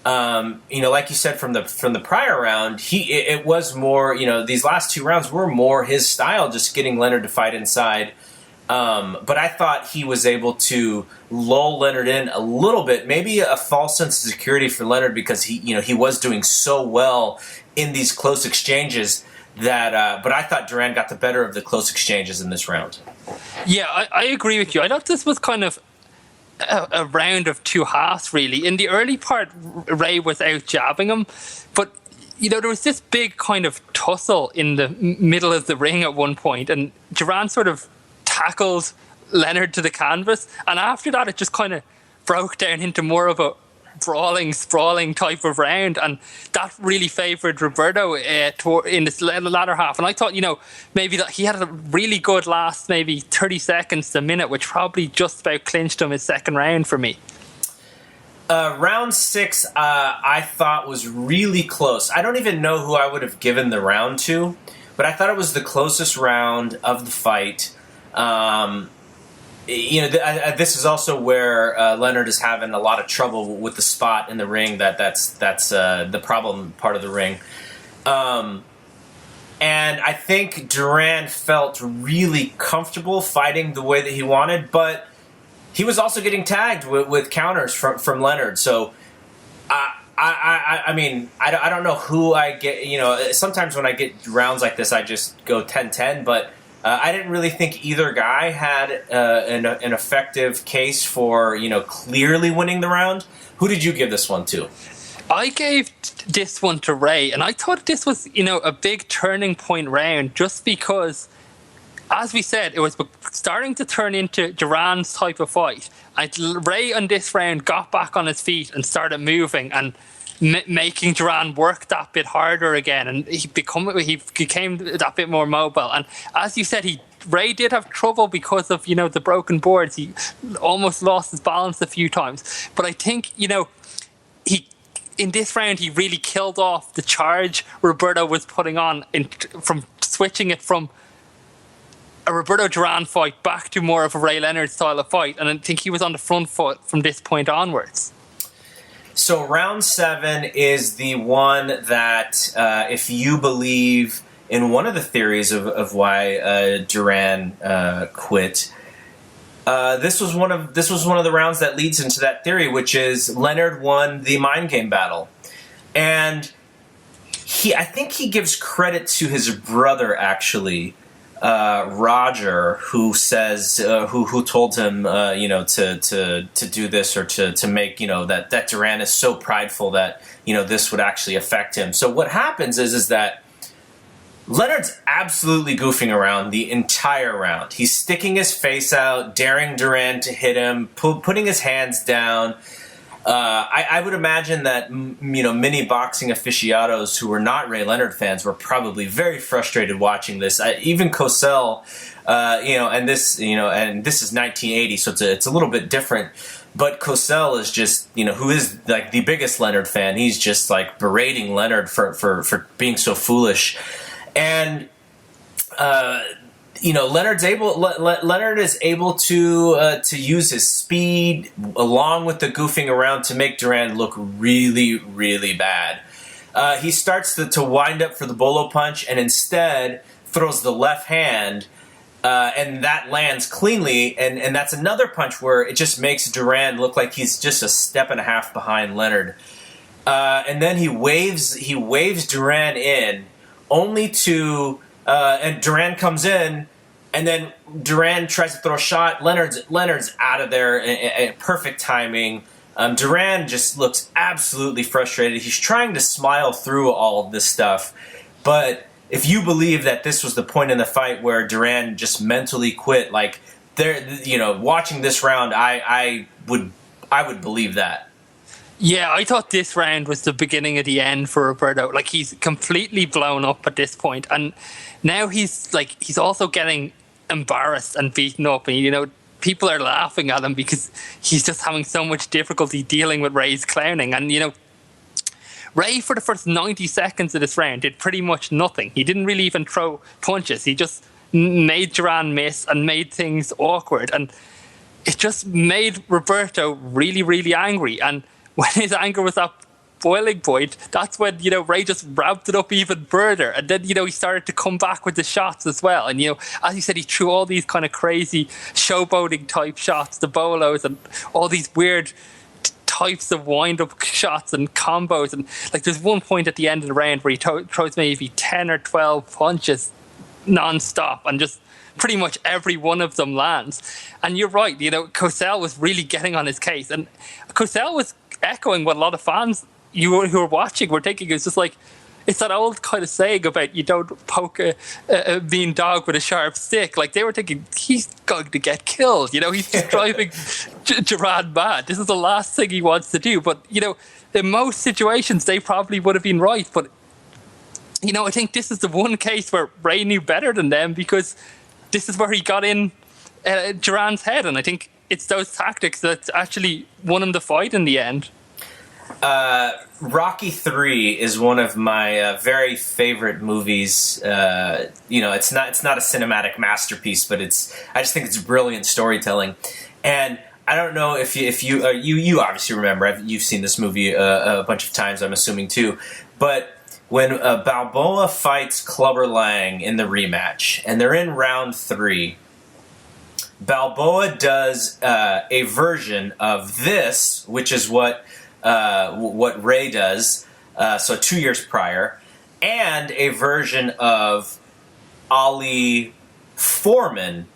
Like you said from the prior round, it was more, these last 2 rounds were more his style, just getting Leonard to fight inside. But I thought he was able to lull Leonard in a little bit, maybe a false sense of security for Leonard because he was doing so well in these close exchanges that. But I thought Duran got the better of the close exchanges in this round. Yeah, I agree with you. I thought this was kind of a round of 2 halves, really. In the early part, Ray was out jabbing him, but there was this big kind of tussle in the middle of the ring at one point, and Duran sort of tackled Leonard to the canvas, and after that it just kind of broke down into more of a brawling, sprawling type of round, and that really favoured Roberto in this latter half. And I thought, maybe that he had a really good last maybe 30 seconds to a minute, which probably just about clinched him his second round for me. Round 6, I thought was really close. I don't even know who I would have given the round to, but I thought it was the closest round of the fight. This is also where Leonard is having a lot of trouble with the spot in the ring. That's the problem part of the ring. And I think Duran felt really comfortable fighting the way that he wanted, but he was also getting tagged with counters from Leonard. So I mean, I don't know who I get. Sometimes when I get rounds like this, I just go 10-10, but I didn't really think either guy had an effective case for, clearly winning the round. Who did you give this one to? I gave this one to Ray, and I thought this was, a big turning point round just because, as we said, it was starting to turn into Duran's type of fight. Ray on this round got back on his feet and started moving and making Duran work that bit harder again, and he became that bit more mobile. And as you said, Ray did have trouble because of the broken boards. He almost lost his balance a few times. But I think in this round he really killed off the charge Roberto was putting on from switching it from a Roberto Duran fight back to more of a Ray Leonard style of fight. And I think he was on the front foot from this point onwards. So round 7 is the one that, if you believe in one of the theories of why Duran quit, this was one of the rounds that leads into that theory, which is Leonard won the mind game battle, and I think he gives credit to his brother actually Roger, who says who told him to do this or to make that Duran is so prideful that this would actually affect him. So what happens is that Leonard's absolutely goofing around the entire round. He's sticking his face out, daring Duran to hit him, putting his hands down. I would imagine that many boxing aficionados who were not Ray Leonard fans were probably very frustrated watching this. Even Cosell, and this is 1980, so it's a little bit different. But Cosell is just who is like the biggest Leonard fan. He's just like berating Leonard for being so foolish, and Leonard is able to use his speed along with the goofing around to make Duran look really, really bad. He starts to wind up for the bolo punch and instead throws the left hand, and that lands cleanly. And that's another punch where it just makes Duran look like he's just a step and a half behind Leonard. And then he waves Duran in, only to. And Duran comes in, and then Duran tries to throw a shot. Leonard's out of there. Perfect timing. Duran just looks absolutely frustrated. He's trying to smile through all of this stuff, but if you believe that this was the point in the fight where Duran just mentally quit, like watching this round, I would believe that. Yeah, I thought this round was the beginning of the end for Roberto. Like, he's completely blown up at this point, and now he's also getting embarrassed and beaten up, and people are laughing at him because he's just having so much difficulty dealing with Ray's clowning. And Ray, for the first 90 seconds of this round, did pretty much nothing. He didn't really even throw punches. He just made Duran miss and made things awkward, and it just made Roberto really, really angry. And when his anger was at boiling point, that's when Ray just ramped it up even further, and then he started to come back with the shots as well. And as you said, he threw all these kind of crazy showboating type shots, the bolos, and all these weird types of wind up shots and combos. And like, there's one point at the end of the round where he throws maybe 10 or 12 punches non-stop, and just pretty much every one of them lands. And you're right, Cosell was really getting on his case, and Cosell was echoing what a lot of fans who were watching were thinking. It's just like, it's that old kind of saying about you don't poke a mean dog with a sharp stick. Like, they were thinking, he's going to get killed. He's just driving Duran mad. This is the last thing he wants to do. But, in most situations, they probably would have been right. But, I think this is the one case where Ray knew better than them, because this is where he got in Duran's head. And I think it's those tactics that actually won him the fight in the end. Rocky III is one of my very favorite movies. It's not a cinematic masterpiece, but I just think it's brilliant storytelling. And I don't know if you obviously remember, you've seen this movie a bunch of times, I'm assuming too. But when Balboa fights Clubber Lang in the rematch, and they're in round 3. Balboa does a version of this, which is what Ray does, so 2 years prior, and a version of Ali Foreman,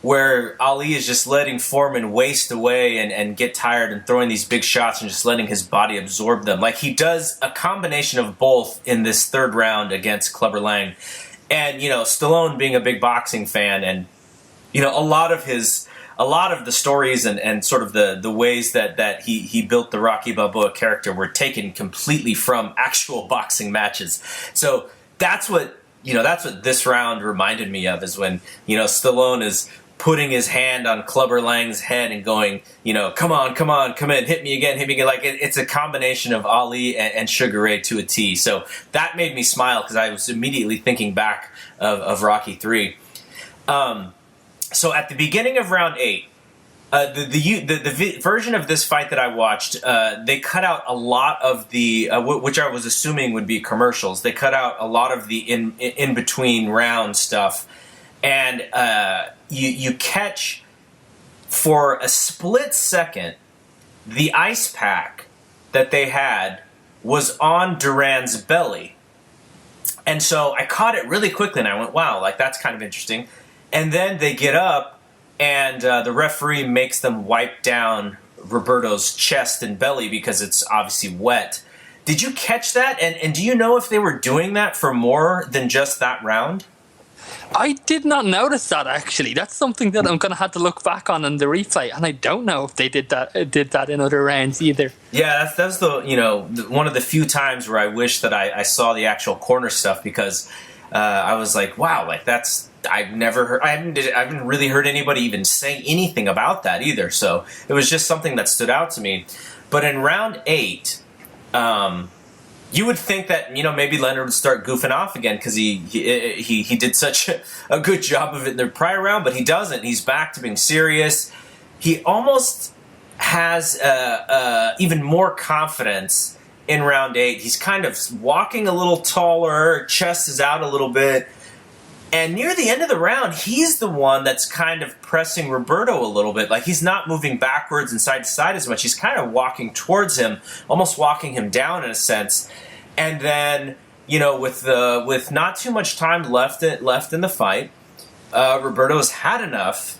where Ali is just letting Foreman waste away and get tired and throwing these big shots and just letting his body absorb them. Like, he does a combination of both in this third round against Clubber Lang. And, Stallone being a big boxing fan, and a lot of the stories and sort of the ways that he built the Rocky Balboa character were taken completely from actual boxing matches. So that's what this round reminded me of, is when Stallone is putting his hand on Clubber Lang's head and going, come on, come in, hit me again. Like, it's a combination of Ali and Sugar Ray to a T. So that made me smile, because I was immediately thinking back of Rocky III. So at the beginning of round 8, the version of this fight that I watched, they cut out a lot of the, which I was assuming would be commercials. They cut out a lot of the in between round stuff, and you catch for a split second the ice pack that they had was on Duran's belly. And so I caught it really quickly, and I went, wow, like that's kind of interesting. And then they get up, and the referee makes them wipe down Roberto's chest and belly because it's obviously wet. Did you catch that? And do you know if they were doing that for more than just that round? I did not notice that, actually. That's something that I'm going to have to look back on in the replay, and I don't know if they did that in other rounds either. Yeah, that's the one of the few times where I wish that I saw the actual corner stuff, because I was like, wow, like that's I haven't really heard anybody even say anything about that either. So it was just something that stood out to me. But in round 8. You would think that maybe Leonard would start goofing off again because he did such a good job of it in the prior round, but he doesn't. He's back to being serious. He almost has even more confidence in round 8. He's kind of walking a little taller, chest is out a little bit, and near the end of the round, he's the one that's kind of pressing Roberto a little bit. Like, he's not moving backwards and side to side as much. He's kind of walking towards him, almost walking him down in a sense. And then, with not too much time left in the fight, Roberto's had enough.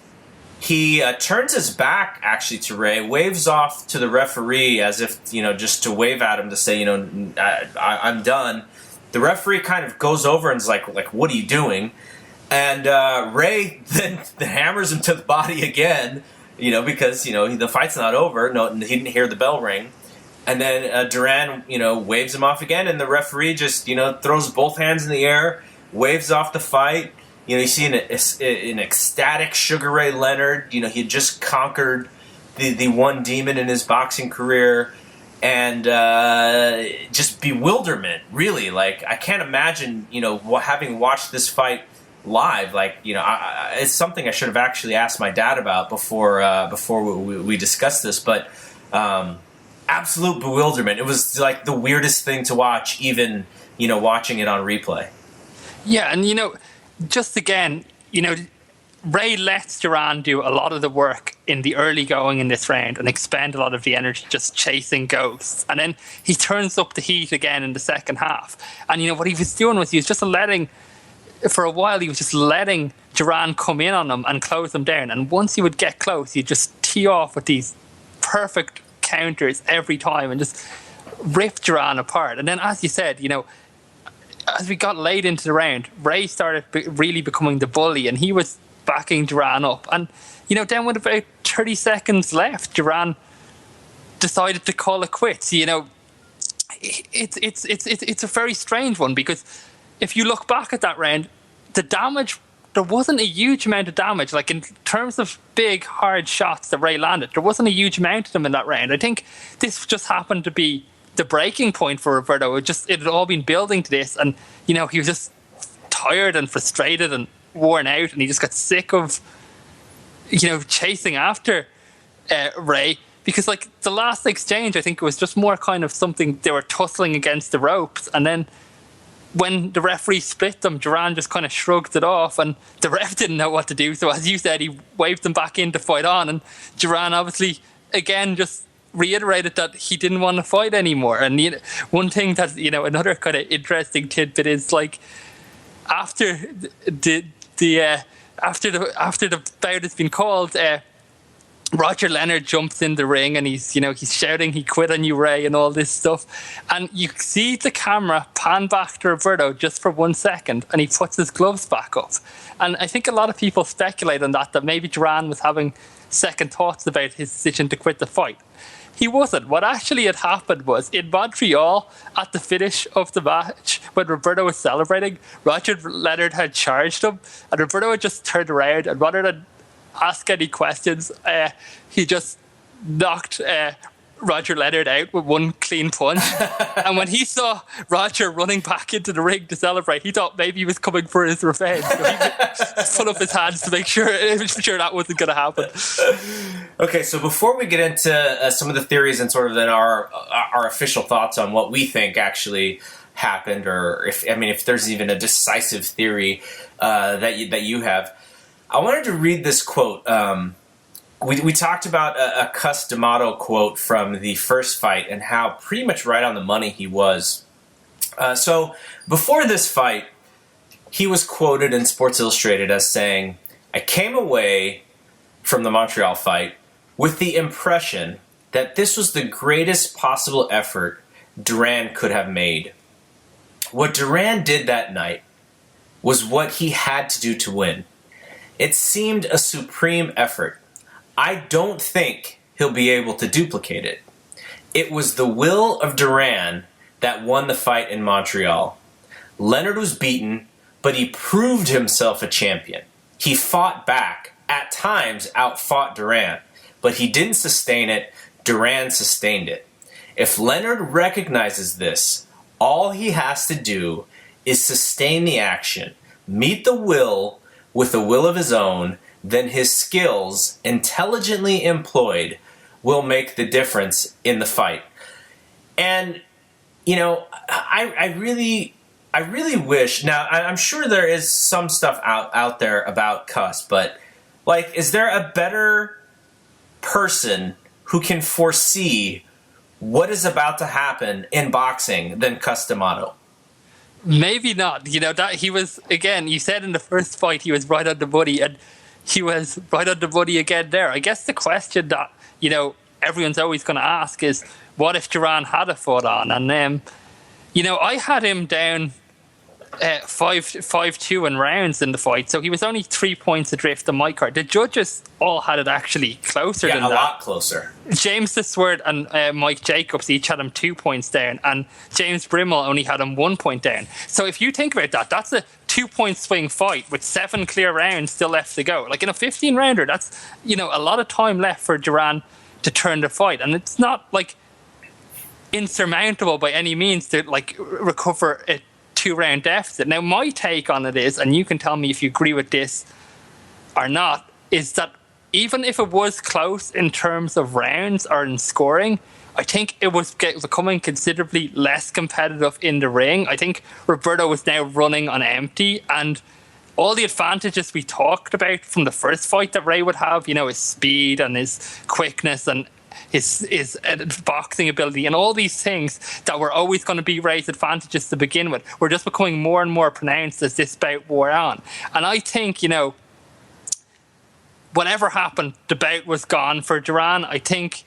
He turns his back, actually, to Ray, waves off to the referee as if, just to wave at him to say, I'm done. The referee kind of goes over and is like, what are you doing? And Ray then hammers him to the body again, because, the fight's not over. No, he didn't hear the bell ring. And then Duran, waves him off again, and the referee just, throws both hands in the air, waves off the fight. You see an ecstatic Sugar Ray Leonard. He had just conquered the one demon in his boxing career. And just bewilderment, really. Like, I can't imagine, having watched this fight live. Like, it's something I should have actually asked my dad about before we discussed this. But absolute bewilderment. It was like the weirdest thing to watch, even watching it on replay. Yeah, and just again, Ray lets Duran do a lot of the work in the early going in this round and expend a lot of the energy just chasing ghosts. And then he turns up the heat again in the second half. And what he was doing was he was just letting Duran come in on him and close him down. And once he would get close, he'd just tee off with these perfect counters every time and just rip Duran apart. And then, as you said, as we got late into the round, Ray started really becoming the bully, and he was backing Duran up. And, then with about 30 seconds left, Duran decided to call it quits. It's a very strange one, because if you look back at that round, the damage, there wasn't a huge amount of damage. Like, in terms of big, hard shots that Ray landed, there wasn't a huge amount of them in that round. I think this just happened to be the breaking point for Roberto. It had all been building to this, and, he was just tired and frustrated and worn out, and he just got sick of chasing after Ray, because like the last exchange, I think it was just more kind of something they were tussling against the ropes, and then when the referee split them, Duran just kind of shrugged it off, and the ref didn't know what to do. So as you said, he waved them back in to fight on, and Duran obviously again just reiterated that he didn't want to fight anymore. And one thing that another kind of interesting tidbit is, like, after the bout has been called, Roger Leonard jumps in the ring, and he's shouting, "He quit on you, Ray," and all this stuff. And you see the camera pan back to Roberto just for 1 second, and he puts his gloves back up. And I think a lot of people speculate on that maybe Duran was having second thoughts about his decision to quit the fight. He wasn't. What actually had happened was, in Montreal, at the finish of the match, when Roberto was celebrating, Roger Leonard had charged him, and Roberto had just turned around, and rather than ask any questions, he just knocked Roger Leonard out with one clean punch. And when he saw Roger running back into the ring to celebrate, he thought maybe he was coming for his revenge. So he put up his hands to make sure that wasn't going to happen. Okay, so before we get into some of the theories and sort of then our official thoughts on what we think actually happened, or if there's even a decisive theory that you have, I wanted to read this quote. We talked about a Cus D'Amato quote from the first fight and how pretty much right on the money he was. So before this fight, he was quoted in Sports Illustrated as saying, "I came away from the Montreal fight with the impression that this was the greatest possible effort Duran could have made. What Duran did that night was what he had to do to win. It seemed a supreme effort. I don't think he'll be able to duplicate it. It was the will of Duran that won the fight in Montreal. Leonard was beaten, but he proved himself a champion. He fought back, at times outfought Duran, but he didn't sustain it. Duran sustained it. If Leonard recognizes this, all he has to do is sustain the action, meet the will with a will of his own, then his skills, intelligently employed, will make the difference in the fight." And, you know, I really wish, now I'm sure there is some stuff out there about Cuss, but, like, is there a better person who can foresee what is about to happen in boxing than Cuss D'Amato? Maybe not. You know, that he was, again, you said in the first fight he was right on the money, and he was right on the money again there. I guess the question that, you know, everyone's always going to ask is, what if Duran had a foot on? And, you know, I had him down 5-2 in rounds in the fight, so he was only 3 points adrift on my card. The judges all had it actually closer than that. Yeah, a lot closer. James the Sword and Mike Jacobs each had him 2 points down, and James Brimmel only had him 1 point down. So if you think about that, that's a 2-point swing fight with 7 clear rounds still left to go. Like in a 15-rounder, that's, you know, a lot of time left for Duran to turn the fight, and it's not like insurmountable by any means to like recover a 2-round deficit. Now, my take on it is, and you can tell me if you agree with this or not, is that even if it was close in terms of rounds or in scoring, I think it was becoming considerably less competitive in the ring. I think Roberto was now running on empty, and all the advantages we talked about from the first fight that Ray would have, you know, his speed and his quickness and his boxing ability and all these things that were always going to be Ray's advantages to begin with, were just becoming more and more pronounced as this bout wore on. And I think, you know, whatever happened, the bout was gone for Duran. I think,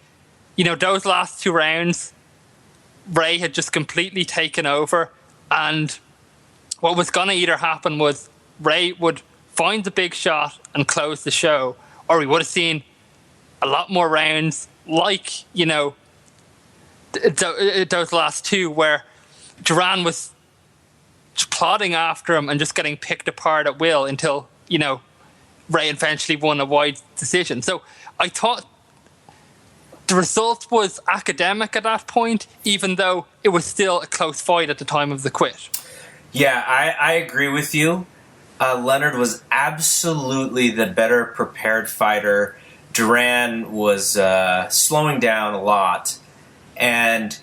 you know, those last 2 rounds, Ray had just completely taken over, and what was going to either happen was Ray would find the big shot and close the show, or we would have seen a lot more rounds like, you know, those last 2 where Duran was plodding after him and just getting picked apart at will until, you know, Ray eventually won a wide decision. So I thought the result was academic at that point, even though it was still a close fight at the time of the quit. Yeah, I agree with you. Leonard was absolutely the better prepared fighter. Duran was slowing down a lot. And,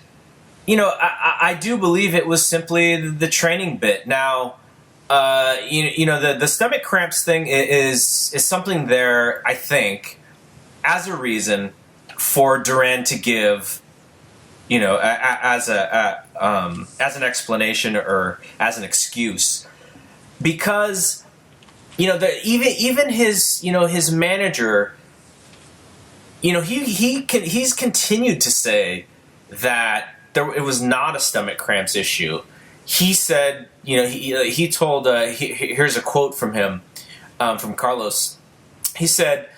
you know, I do believe it was simply the training bit. Now, you know, the stomach cramps thing is something there, I think, as a reason for Duran to give, you know, as an explanation or as an excuse, because, you know, even his, you know, his manager, you know, he's continued to say that it was not a stomach cramps issue. He said, you know, he told, here's a quote from him, from Carlos. He said,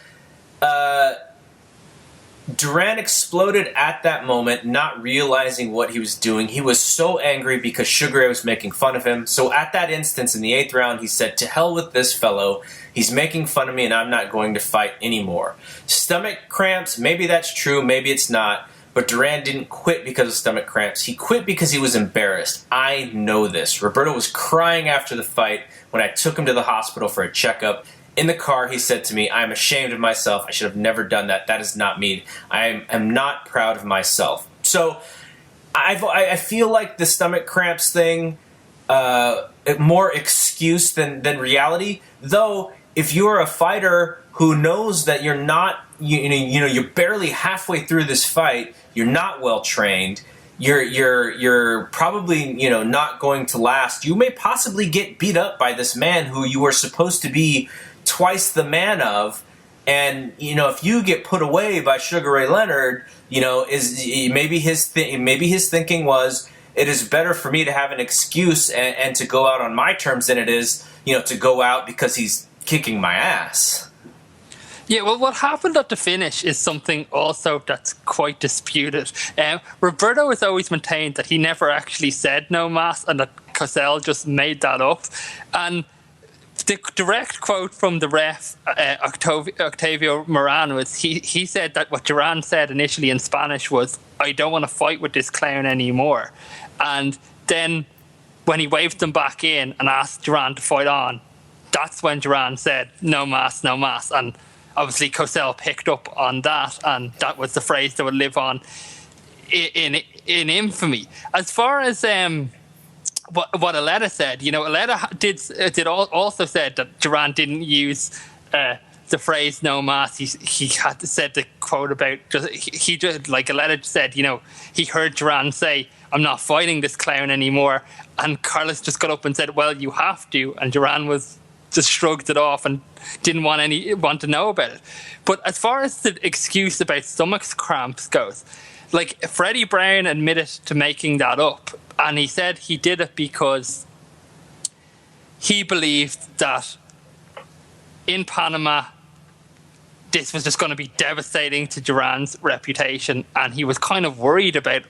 Duran exploded at that moment, not realizing what he was doing. He was so angry because Sugar Ray was making fun of him. So at that instance, in the 8th round, he said, to hell with this fellow. He's making fun of me and I'm not going to fight anymore. Stomach cramps, maybe that's true, maybe it's not. But Duran didn't quit because of stomach cramps. He quit because he was embarrassed. I know this. Roberto was crying after the fight when I took him to the hospital for a checkup. In the car, he said to me, I'm ashamed of myself. I should have never done that. That is not me. I am not proud of myself. So I feel like the stomach cramps thing, more excuse than reality. Though, if you're a fighter who knows that you're not, you know, you're barely halfway through this fight, you're not well trained, you're probably, not going to last. You may possibly get beat up by this man who you were supposed to be twice the man of. And, if you get put away by Sugar Ray Leonard, maybe his thinking was, it is better for me to have an excuse and to go out on my terms than it is, to go out because he's kicking my ass. Yeah, well, what happened at the finish is something also that's quite disputed. Roberto has always maintained that he never actually said no mas and that Cosell just made that up. And the direct quote from the ref, Octavio Moran, was he said that what Duran said initially in Spanish was, "I don't want to fight with this clown anymore." And then when he waved them back in and asked Duran to fight on, that's when Duran said, "No mas, no mas." And obviously Cosell picked up on that, and that was the phrase that would live on in infamy. As far as what Aletta said, Aletta also said that Duran didn't use the phrase "no mas." He had to said the quote about he just like Aletta said, he heard Duran say, "I'm not fighting this clown anymore," and Carlos just got up and said, "Well, you have to," and Duran just shrugged it off and didn't want to know about it. But as far as the excuse about stomach cramps goes, like Freddie Brown admitted to making that up, and he said he did it because he believed that in Panama this was just going to be devastating to Duran's reputation, and he was kind of worried about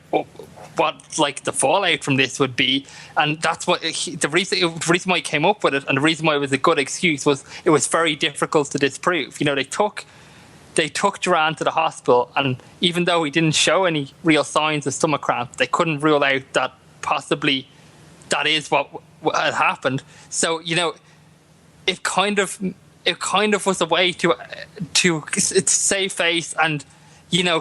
what the fallout from this would be. And that's what the reason why he came up with it, and the reason why it was a good excuse, was it was very difficult to disprove. They took Duran to the hospital, and even though he didn't show any real signs of stomach cramp, they couldn't rule out that possibly that is what had happened. So it kind of was a way to save face and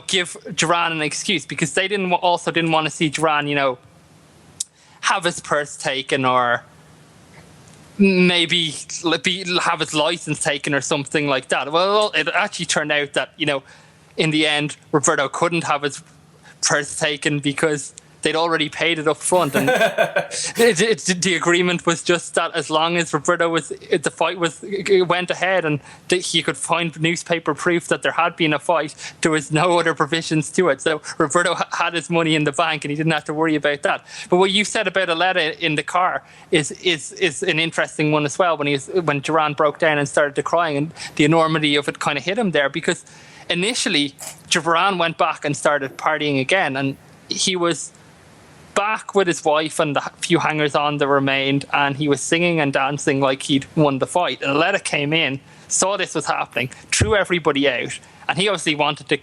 give Duran an excuse, because they didn't want to see Duran have his purse taken, or maybe have his license taken or something like that. Well, it actually turned out that in the end Roberto couldn't have his purse taken because they'd already paid it up front, and the agreement was just that as long as the fight went ahead and he could find newspaper proof that there had been a fight, there was no other provisions to it. So Roberto had his money in the bank and he didn't have to worry about that. But what you said about Aletta in the car is an interesting one as well, when Duran broke down and started to crying, and the enormity of it kind of hit him there, because initially Duran went back and started partying again, and he was back with his wife and the few hangers-on that remained, and he was singing and dancing like he'd won the fight. And Aletta came in, saw this was happening, threw everybody out, and he obviously wanted to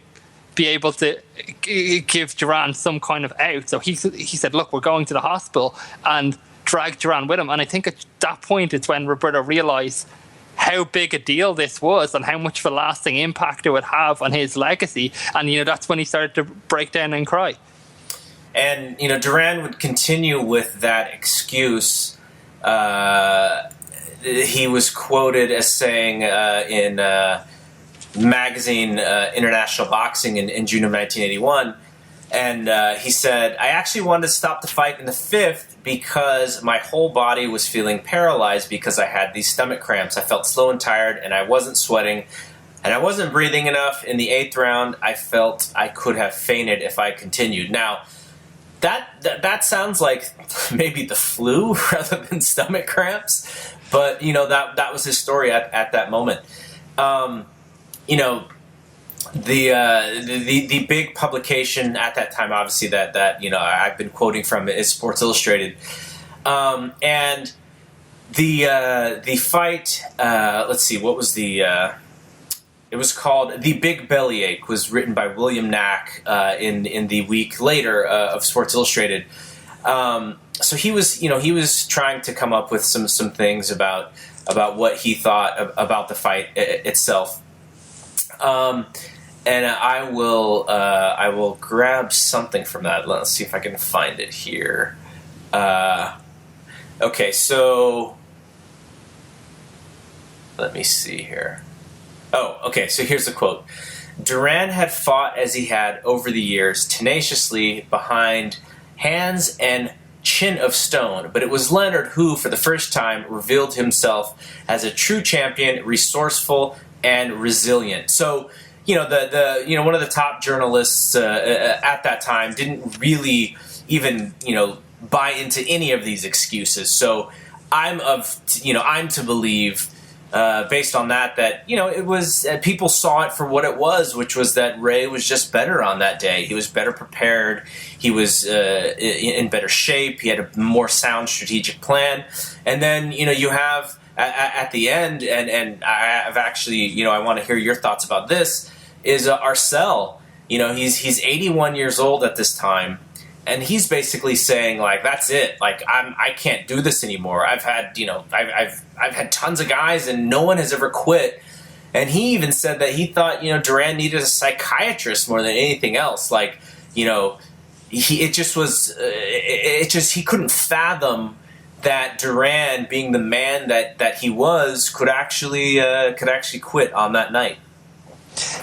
be able to give Duran some kind of out. So he said, "Look, we're going to the hospital," and dragged Duran with him. And I think at that point it's when Roberto realised how big a deal this was and how much of a lasting impact it would have on his legacy. And that's when he started to break down and cry. And, Duran would continue with that excuse. He was quoted as saying in magazine International Boxing in June of 1981, and he said, "I actually wanted to stop the fight in the 5th because my whole body was feeling paralyzed because I had these stomach cramps. I felt slow and tired, and I wasn't sweating, and I wasn't breathing enough. In the 8th round, I felt I could have fainted if I continued." Now, That sounds like maybe the flu rather than stomach cramps, but that was his story at that moment. The big publication at that time, obviously that I've been quoting from, is Sports Illustrated, and the fight. Let's see, what was the. It was called "The Big Bellyache." Was written by William Knack in the week later of Sports Illustrated. So he was trying to come up with some things about what he thought about the fight itself. And I will grab something from that. Let's see if I can find it here. Okay, so let me see here. Oh, okay, so here's the quote. Duran had fought as he had over the years, tenaciously behind hands and chin of stone, but it was Leonard who, for the first time, revealed himself as a true champion, resourceful and resilient. So, the one of the top journalists at that time didn't really even buy into any of these excuses. So I'm to believe, based on that it was people saw it for what it was, which was that Ray was just better on that day. He was better prepared. He was in better shape. He had a more sound strategic plan. And then you have at the end, and I've actually I want to hear your thoughts about this. Is Arcel? He's 81 years old at this time. And he's basically saying, like, that's it. Like, I can't do this anymore. I've had, I've had tons of guys, and no one has ever quit. And he even said that he thought, Duran needed a psychiatrist more than anything else. Like, he couldn't fathom that Duran, being the man that he was, could actually quit on that night.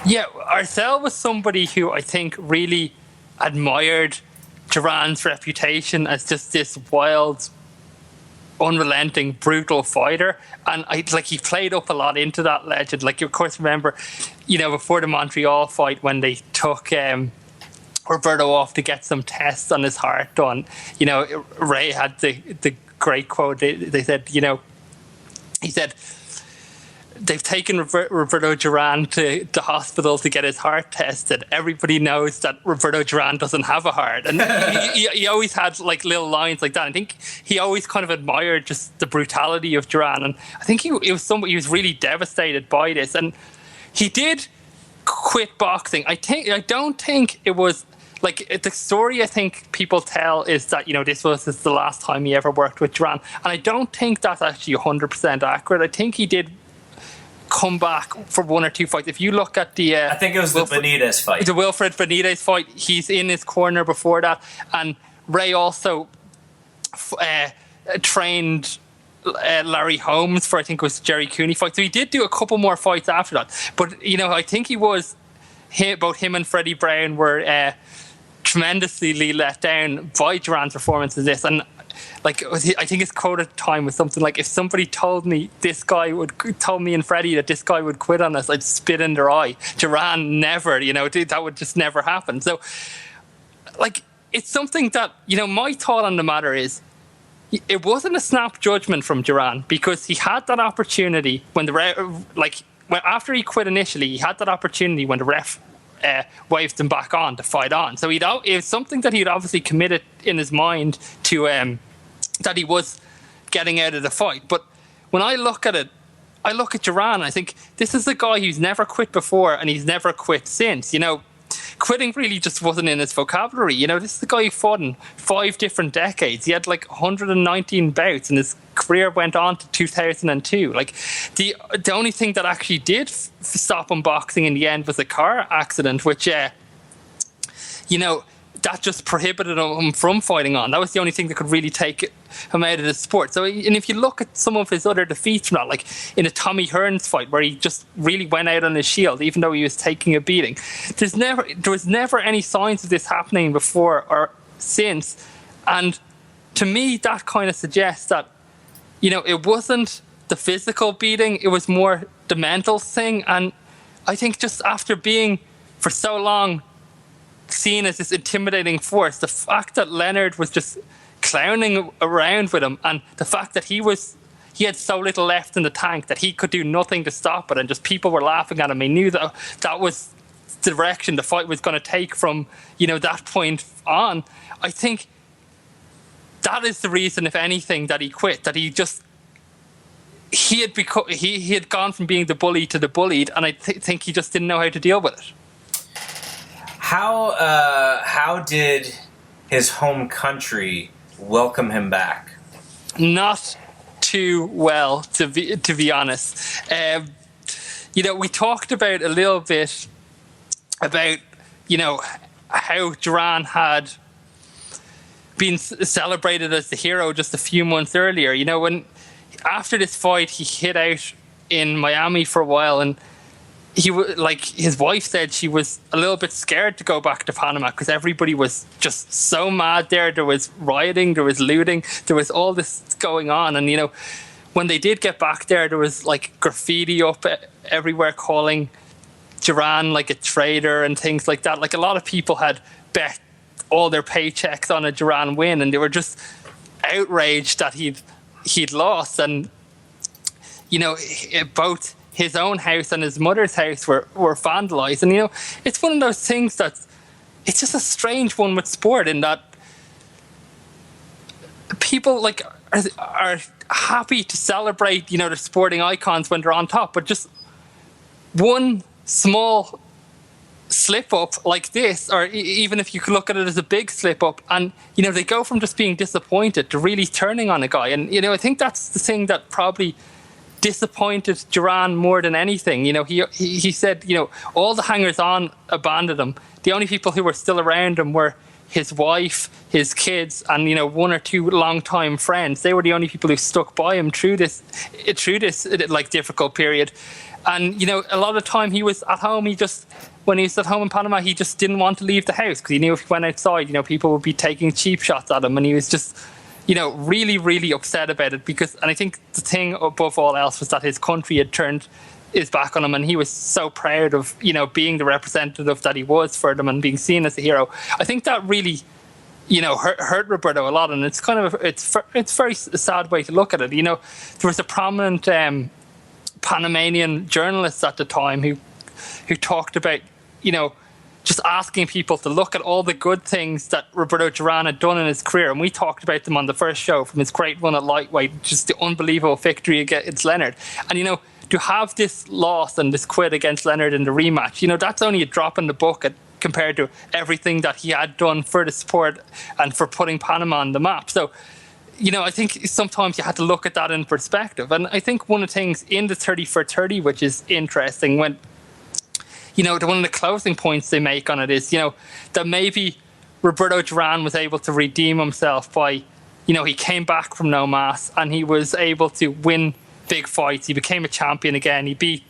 Yeah, Arcel was somebody who I think really admired Duran's reputation as just this wild, unrelenting, brutal fighter, and he played up a lot into that legend. Like, you of course remember, before the Montreal fight when they took Roberto off to get some tests on his heart done. Ray had the great quote. They said, he said, they've taken Roberto Duran to the hospital to get his heart tested. Everybody knows that Roberto Duran doesn't have a heart. And he always had like little lines like that. I think he always kind of admired just the brutality of Duran. And I think he was really devastated by this. And he did quit boxing. I don't think it was like the story I think people tell is that, this was the last time he ever worked with Duran. And I don't think that's actually 100% accurate. I think he did come back for one or two fights. If you look at the I think it was the Benitez fight. The Wilfred Benitez fight, he's in his corner before that. And Ray also trained Larry Holmes for, I think it was Jerry Cooney fight. So he did do a couple more fights after that. But, I think both him and Freddie Brown were tremendously let down by Duran's performance in this. And I think his quote at the time was something like, if somebody told me and Freddie that this guy would quit on us, I'd spit in their eye. Duran never, that would just never happen. So, it's something that, my thought on the matter is, it wasn't a snap judgment from Duran, because he had that opportunity when after he quit initially, he had that opportunity when the ref waved him back on to fight on. So it was something that he'd obviously committed in his mind to, that he was getting out of the fight. But when I look at it, I look at Duran, I think this is a guy who's never quit before and he's never quit since. Quitting really just wasn't in his vocabulary. This is the guy who fought in 5 different decades. He had 119 bouts, and his career went on to 2002. The only thing that actually did stop him boxing in the end was a car accident, which that just prohibited him from fighting on. That was the only thing that could really take him out of the sport. So, and if you look at some of his other defeats from that, like in a Tommy Hearns fight where he just really went out on his shield, even though he was taking a beating, there was never any signs of this happening before or since. And to me, that kind of suggests that, it wasn't the physical beating, it was more the mental thing. And I think just after being for so long seen as this intimidating force, the fact that Leonard was just clowning around with him, and the fact that he had so little left in the tank that he could do nothing to stop it, and just people were laughing at him. He knew that was the direction the fight was going to take from that point on. I think that is the reason, if anything, that he quit. That he had gone from being the bully to the bullied, and I think he just didn't know how to deal with it. How did his home country welcome him back? Not too well, to be honest. We talked about a little bit about how Duran had been celebrated as the hero just a few months earlier. When after this fight he hid out in Miami for a while, and like his wife said she was a little bit scared to go back to Panama because everybody was just so mad there. There was rioting, there was looting, there was all this going on. And, you know, when they did get back there was like graffiti up everywhere calling Duran like a traitor and things like that. Like a lot of people had bet all their paychecks on a Duran win, and they were just outraged that he'd lost. And, you know, both his own house and his mother's house were vandalized. And, you know, it's one of those things that it's just a strange one with sport, in that people like are happy to celebrate, you know, the sporting icons when they're on top, but just one small slip up like this, or even if you could look at it as a big slip up, and, you know, they go from just being disappointed to really turning on a guy. And, you know, I think that's the thing that probably disappointed Duran more than anything. You know, he said, you know, all the hangers-on abandoned him. The only people who were still around him were his wife, his kids, and, you know, one or two long-time friends. They were the only people who stuck by him through this like difficult period. And, you know, a lot of the time he was at home. When he was at home in Panama, he just didn't want to leave the house because he knew if he went outside, you know, people would be taking cheap shots at him, and he was just, you know, really, really upset about it. And I think the thing above all else was that his country had turned his back on him, and he was so proud of, you know, being the representative that he was for them and being seen as a hero. I think that really, you know, hurt Roberto a lot, and it's kind of it's very sad way to look at it. You know, there was a prominent Panamanian journalist at the time who talked about, you know, just asking people to look at all the good things that Roberto Duran had done in his career. And we talked about them on the first show, from his great run at lightweight, just the unbelievable victory against Leonard. And, you know, to have this loss and this quit against Leonard in the rematch, you know, that's only a drop in the bucket compared to everything that he had done for the sport and for putting Panama on the map. So, you know, I think sometimes you had to look at that in perspective. And I think one of the things in the 30 for 30, which is interesting, when, you know, one of the closing points they make on it is, you know, that maybe Roberto Duran was able to redeem himself by, you know, he came back from no mass and he was able to win big fights. He became a champion again. He beat,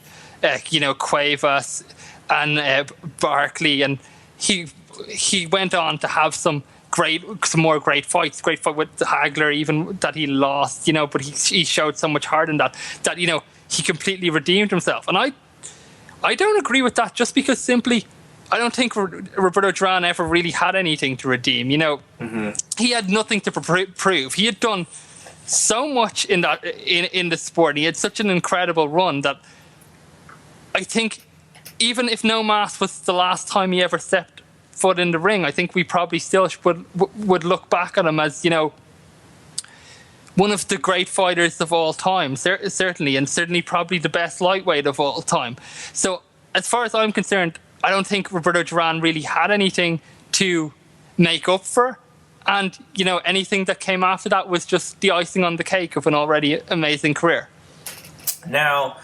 you know, Cuevas and Barkley, and he went on to have some more great fights. Great fight with Hagler, even that he lost, you know, but he showed so much heart in that, you know, he completely redeemed himself. And I don't agree with that, just because simply I don't think Roberto Duran ever really had anything to redeem. You know, He had nothing to prove. He had done so much in the sport. He had such an incredible run that I think even if no mass was the last time he ever stepped foot in the ring, I think we probably still would look back at him as, you know, one of the great fighters of all time, certainly, and certainly probably the best lightweight of all time. So as far as I'm concerned, I don't think Roberto Duran really had anything to make up for. And, you know, anything that came after that was just the icing on the cake of an already amazing career. Now,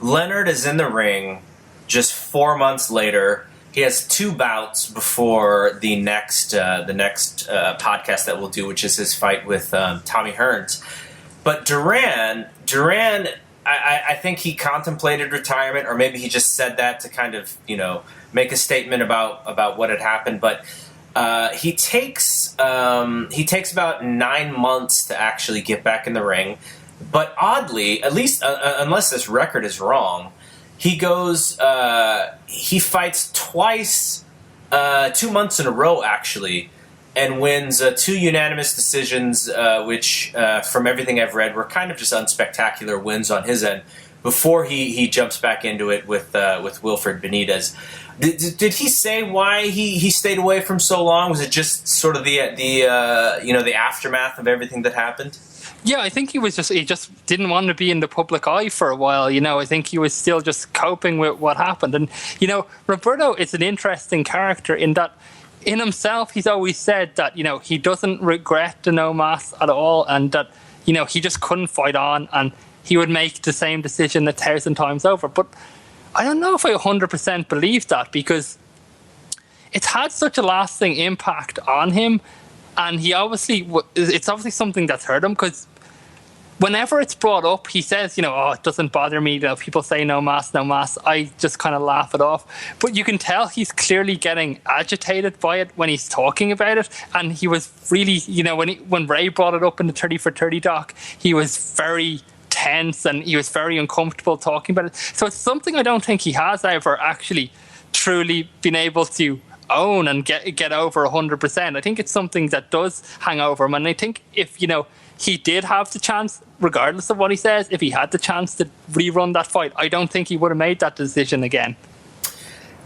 Leonard is in the ring just 4 months later. He has 2 bouts before the next podcast that we'll do, which is his fight with Tommy Hearns. But Duran, I think he contemplated retirement, or maybe he just said that to kind of, you know, make a statement about what had happened. But he takes about 9 months to actually get back in the ring. But oddly, at least unless this record is wrong, he goes. He fights twice, 2 months in a row, actually, and wins 2 unanimous decisions, which, from everything I've read, were kind of just unspectacular wins on his end. Before he jumps back into it with Wilfred Benitez. Did he say why he stayed away from so long? Was it just sort of the aftermath of everything that happened? Yeah, I think he just didn't want to be in the public eye for a while. You know, I think he was still just coping with what happened. And, you know, Roberto is an interesting character in that, in himself, he's always said that, you know, he doesn't regret the no mass at all, and that, you know, he just couldn't fight on, and he would make the same decision 1,000 times over. But I don't know if I 100% believe that, because it's had such a lasting impact on him, and it's obviously something that's hurt him, because whenever it's brought up, he says, oh, it doesn't bother me. People say no mass, no mass. I just kind of laugh it off. But you can tell he's clearly getting agitated by it when he's talking about it. And he was really, when Ray brought it up in the 30 for 30 doc, he was very tense and he was very uncomfortable talking about it. So it's something I don't think he has ever actually truly been able to own and get over 100%. I think it's something that does hang over him. And I think if, he did have the chance, regardless of what he says, if he had the chance to rerun that fight, I don't think he would have made that decision again.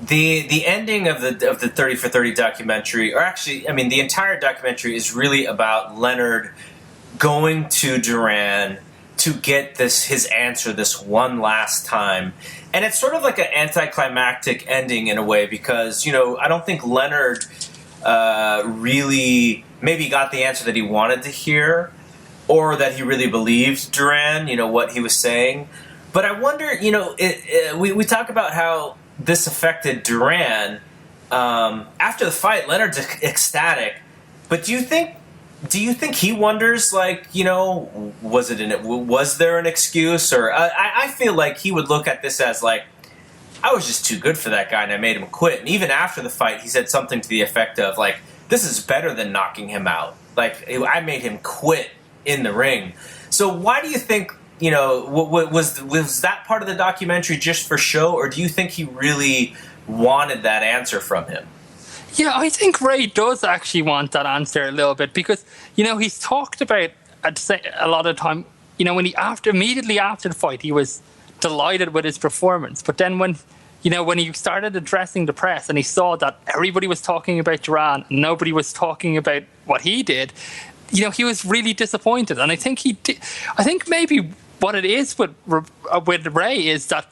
The ending of the 30 for 30 documentary, or actually, I mean, the entire documentary is really about Leonard going to Duran to get his answer this one last time. And it's sort of like an anticlimactic ending in a way because, I don't think Leonard really maybe got the answer that he wanted to hear, or that he really believed Duran, what he was saying. But I wonder, we talk about how this affected Duran. After the fight, Leonard's ecstatic. But do you think he wonders, was there an excuse? Or I feel like he would look at this as I was just too good for that guy and I made him quit. And even after the fight, he said something to the effect of this is better than knocking him out. I made him quit in the ring. So why do you think, was that part of the documentary just for show, or do you think he really wanted that answer from him? Yeah, I think Ray does actually want that answer a little bit because, he's talked about a lot of time, when immediately after the fight, he was delighted with his performance. But then when he started addressing the press and he saw that everybody was talking about Duran and nobody was talking about what he did, he was really disappointed. And I think I think maybe what it is with Ray is that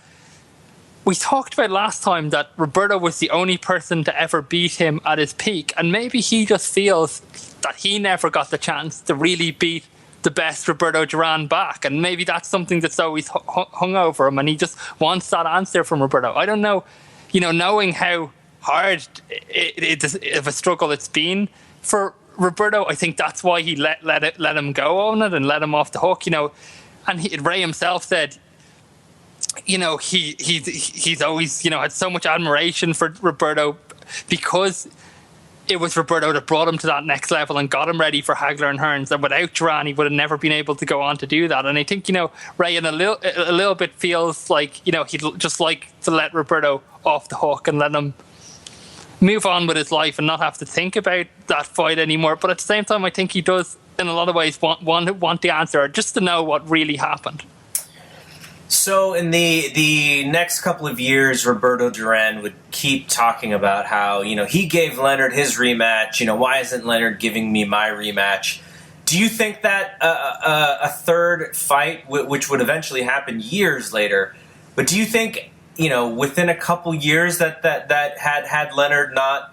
we talked about last time that Roberto was the only person to ever beat him at his peak. And maybe he just feels that he never got the chance to really beat the best Roberto Duran back. And maybe that's something that's always hung over him. And he just wants that answer from Roberto. I don't know, knowing how hard of a struggle it's been for Roberto, I think that's why he let him go on it and let him off the hook, And Ray himself said, he's always, had so much admiration for Roberto because it was Roberto that brought him to that next level and got him ready for Hagler and Hearns. And without Duran, he would have never been able to go on to do that. And I think, Ray in a little bit feels like, he'd just like to let Roberto off the hook and let him move on with his life and not have to think about that fight anymore. But at the same time, I think he does, in a lot of ways, want the answer, or just to know what really happened. So in the next couple of years, Roberto Duran would keep talking about how, he gave Leonard his rematch. Why isn't Leonard giving me my rematch? Do you think that a third fight, which would eventually happen years later, but do you think, within a couple years that had Leonard not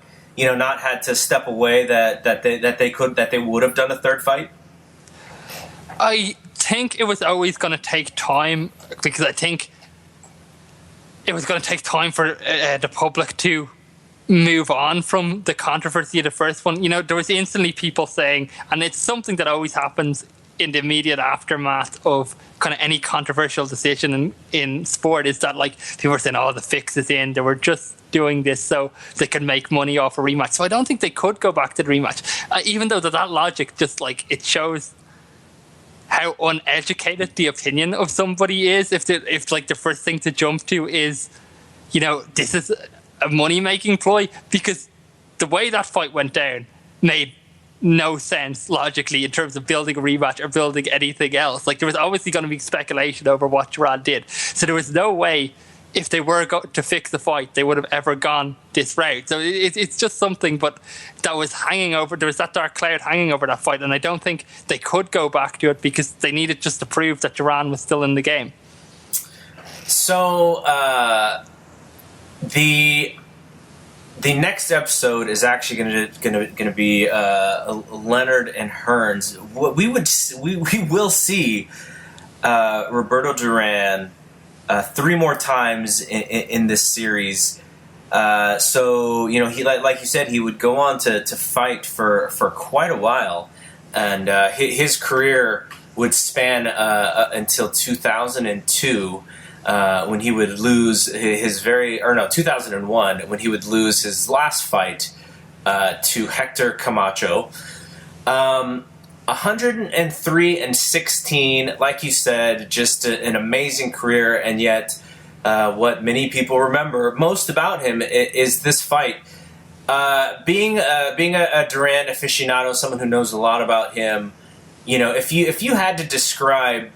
had to step away, that they would have done a third fight? I think it was always going to take time, because I think it was going to take time for the public to move on from the controversy of the first one. There was instantly people saying, and it's something that always happens in the immediate aftermath of kind of any controversial decision in sport, is that people were saying, oh, the fix is in, they were just doing this so they can make money off a rematch. So I don't think they could go back to the rematch, even though that logic just it shows how uneducated the opinion of somebody is. If the first thing to jump to is, this is a money-making ploy, because the way that fight went down made no sense logically in terms of building a rematch or building anything else. There was obviously going to be speculation over what Duran did. So there was no way, if they were to fix the fight, they would have ever gone this route. So it's just something, but that was hanging over. There was that dark cloud hanging over that fight, and I don't think they could go back to it because they needed just to prove that Duran was still in the game. So the next episode is actually going to be Leonard and Hearns. We will see Roberto Duran 3 more times in this series. So he, like you said, he would go on to fight for quite a while, and his career would span until 2002. When he would lose 2001, when he would lose his last fight to Hector Camacho. 103-16, like you said, just an amazing career, and yet what many people remember most about him is this fight. Being a Duran aficionado, someone who knows a lot about him, if you had to describe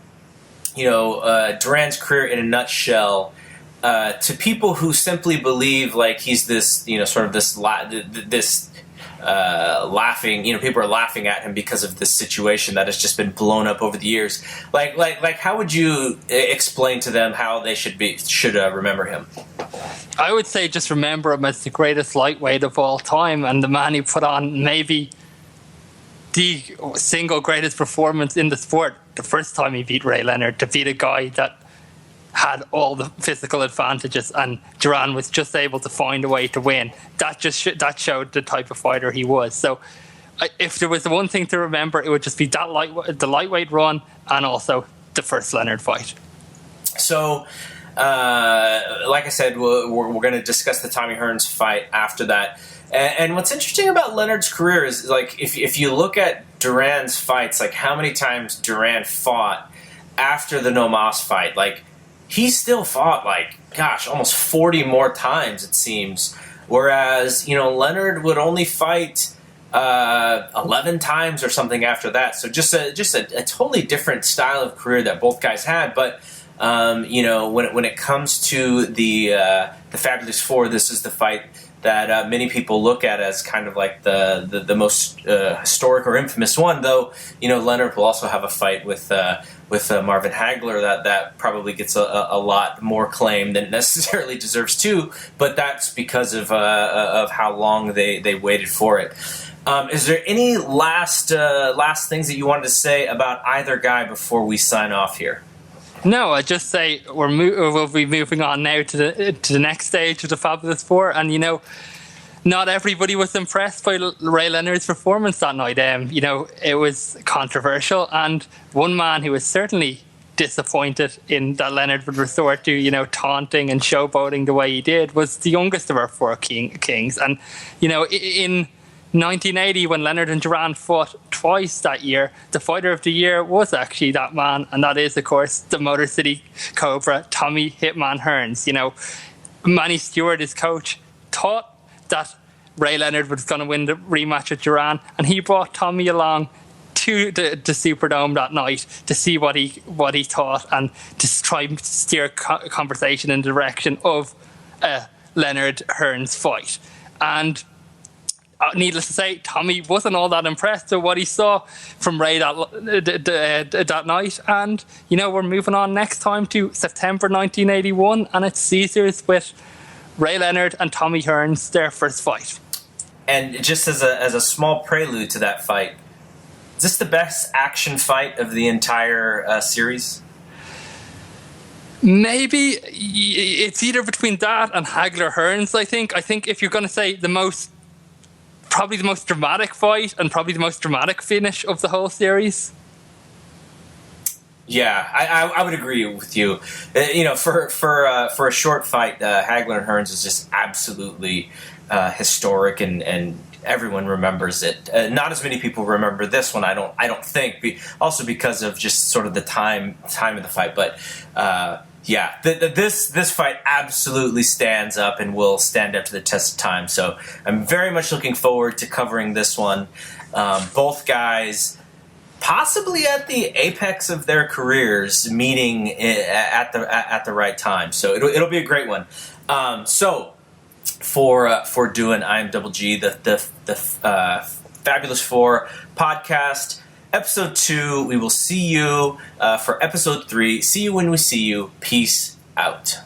Duran's career in a nutshell, to people who simply believe like he's this, sort of this laughing, people are laughing at him because of this situation that has just been blown up over the years. Like how would you explain to them how they should remember him? I would say just remember him as the greatest lightweight of all time, and the man who put on maybe the single greatest performance in the sport the first time he beat Ray Leonard, to beat a guy that had all the physical advantages, and Duran was just able to find a way to win. That that showed the type of fighter he was. So if there was the one thing to remember, it would just be that the lightweight run, and also the first Leonard fight. So like I said, we're going to discuss the Tommy Hearns fight after that. And what's interesting about Leonard's career is, like, if you look at Duran's fights, like how many times Duran fought after the No Mas fight, like he still fought almost 40 more times, it seems. Whereas, Leonard would only fight 11 times or something after that. So just a totally different style of career that both guys had. But when it comes to the Fabulous Four, this is the fight that many people look at as kind of like the most historic or infamous one. Though Leonard will also have a fight with Marvin Hagler that probably gets a lot more claim than it necessarily deserves to. But that's because of how long they waited for it. Is there any last things that you wanted to say about either guy before we sign off here? No, I just say we'll be moving on now to the next stage of the Fabulous Four, and not everybody was impressed by Ray Leonard's performance that night. It was controversial, and one man who was certainly disappointed in that Leonard would resort to taunting and showboating the way he did was the youngest of our four kings, and in 1980, when Leonard and Duran fought twice that year, the Fighter of the Year was actually that man, and that is, of course, the Motor City Cobra, Tommy Hitman Hearns. Manny Stewart, his coach, thought that Ray Leonard was going to win the rematch with Duran, and he brought Tommy along to the Superdome that night to see what he thought, and to try and steer conversation in the direction of Leonard Hearns fight. And needless to say, Tommy wasn't all that impressed with what he saw from Ray that night. And, we're moving on next time to September 1981, and it's Caesars with Ray Leonard and Tommy Hearns, their first fight. And just as a small prelude to that fight, is this the best action fight of the entire series? Maybe it's either between that and Hagler Hearns, I think. I think if you're going to say probably the most dramatic fight and probably the most dramatic finish of the whole series. Yeah, I would agree with you. For a short fight, Hagler and Hearns is just absolutely historic, and everyone remembers it. Not as many people remember this one, I don't think. Also because of just sort of the time of the fight, but. Yeah, this fight absolutely stands up and will stand up to the test of time. So I'm very much looking forward to covering this one. Both guys possibly at the apex of their careers, meeting at the right time. So it'll be a great one. So for Duan, I'm Double G, the Fabulous Four podcast. Episode 2, we will see you for episode 3. See you when we see you. Peace out.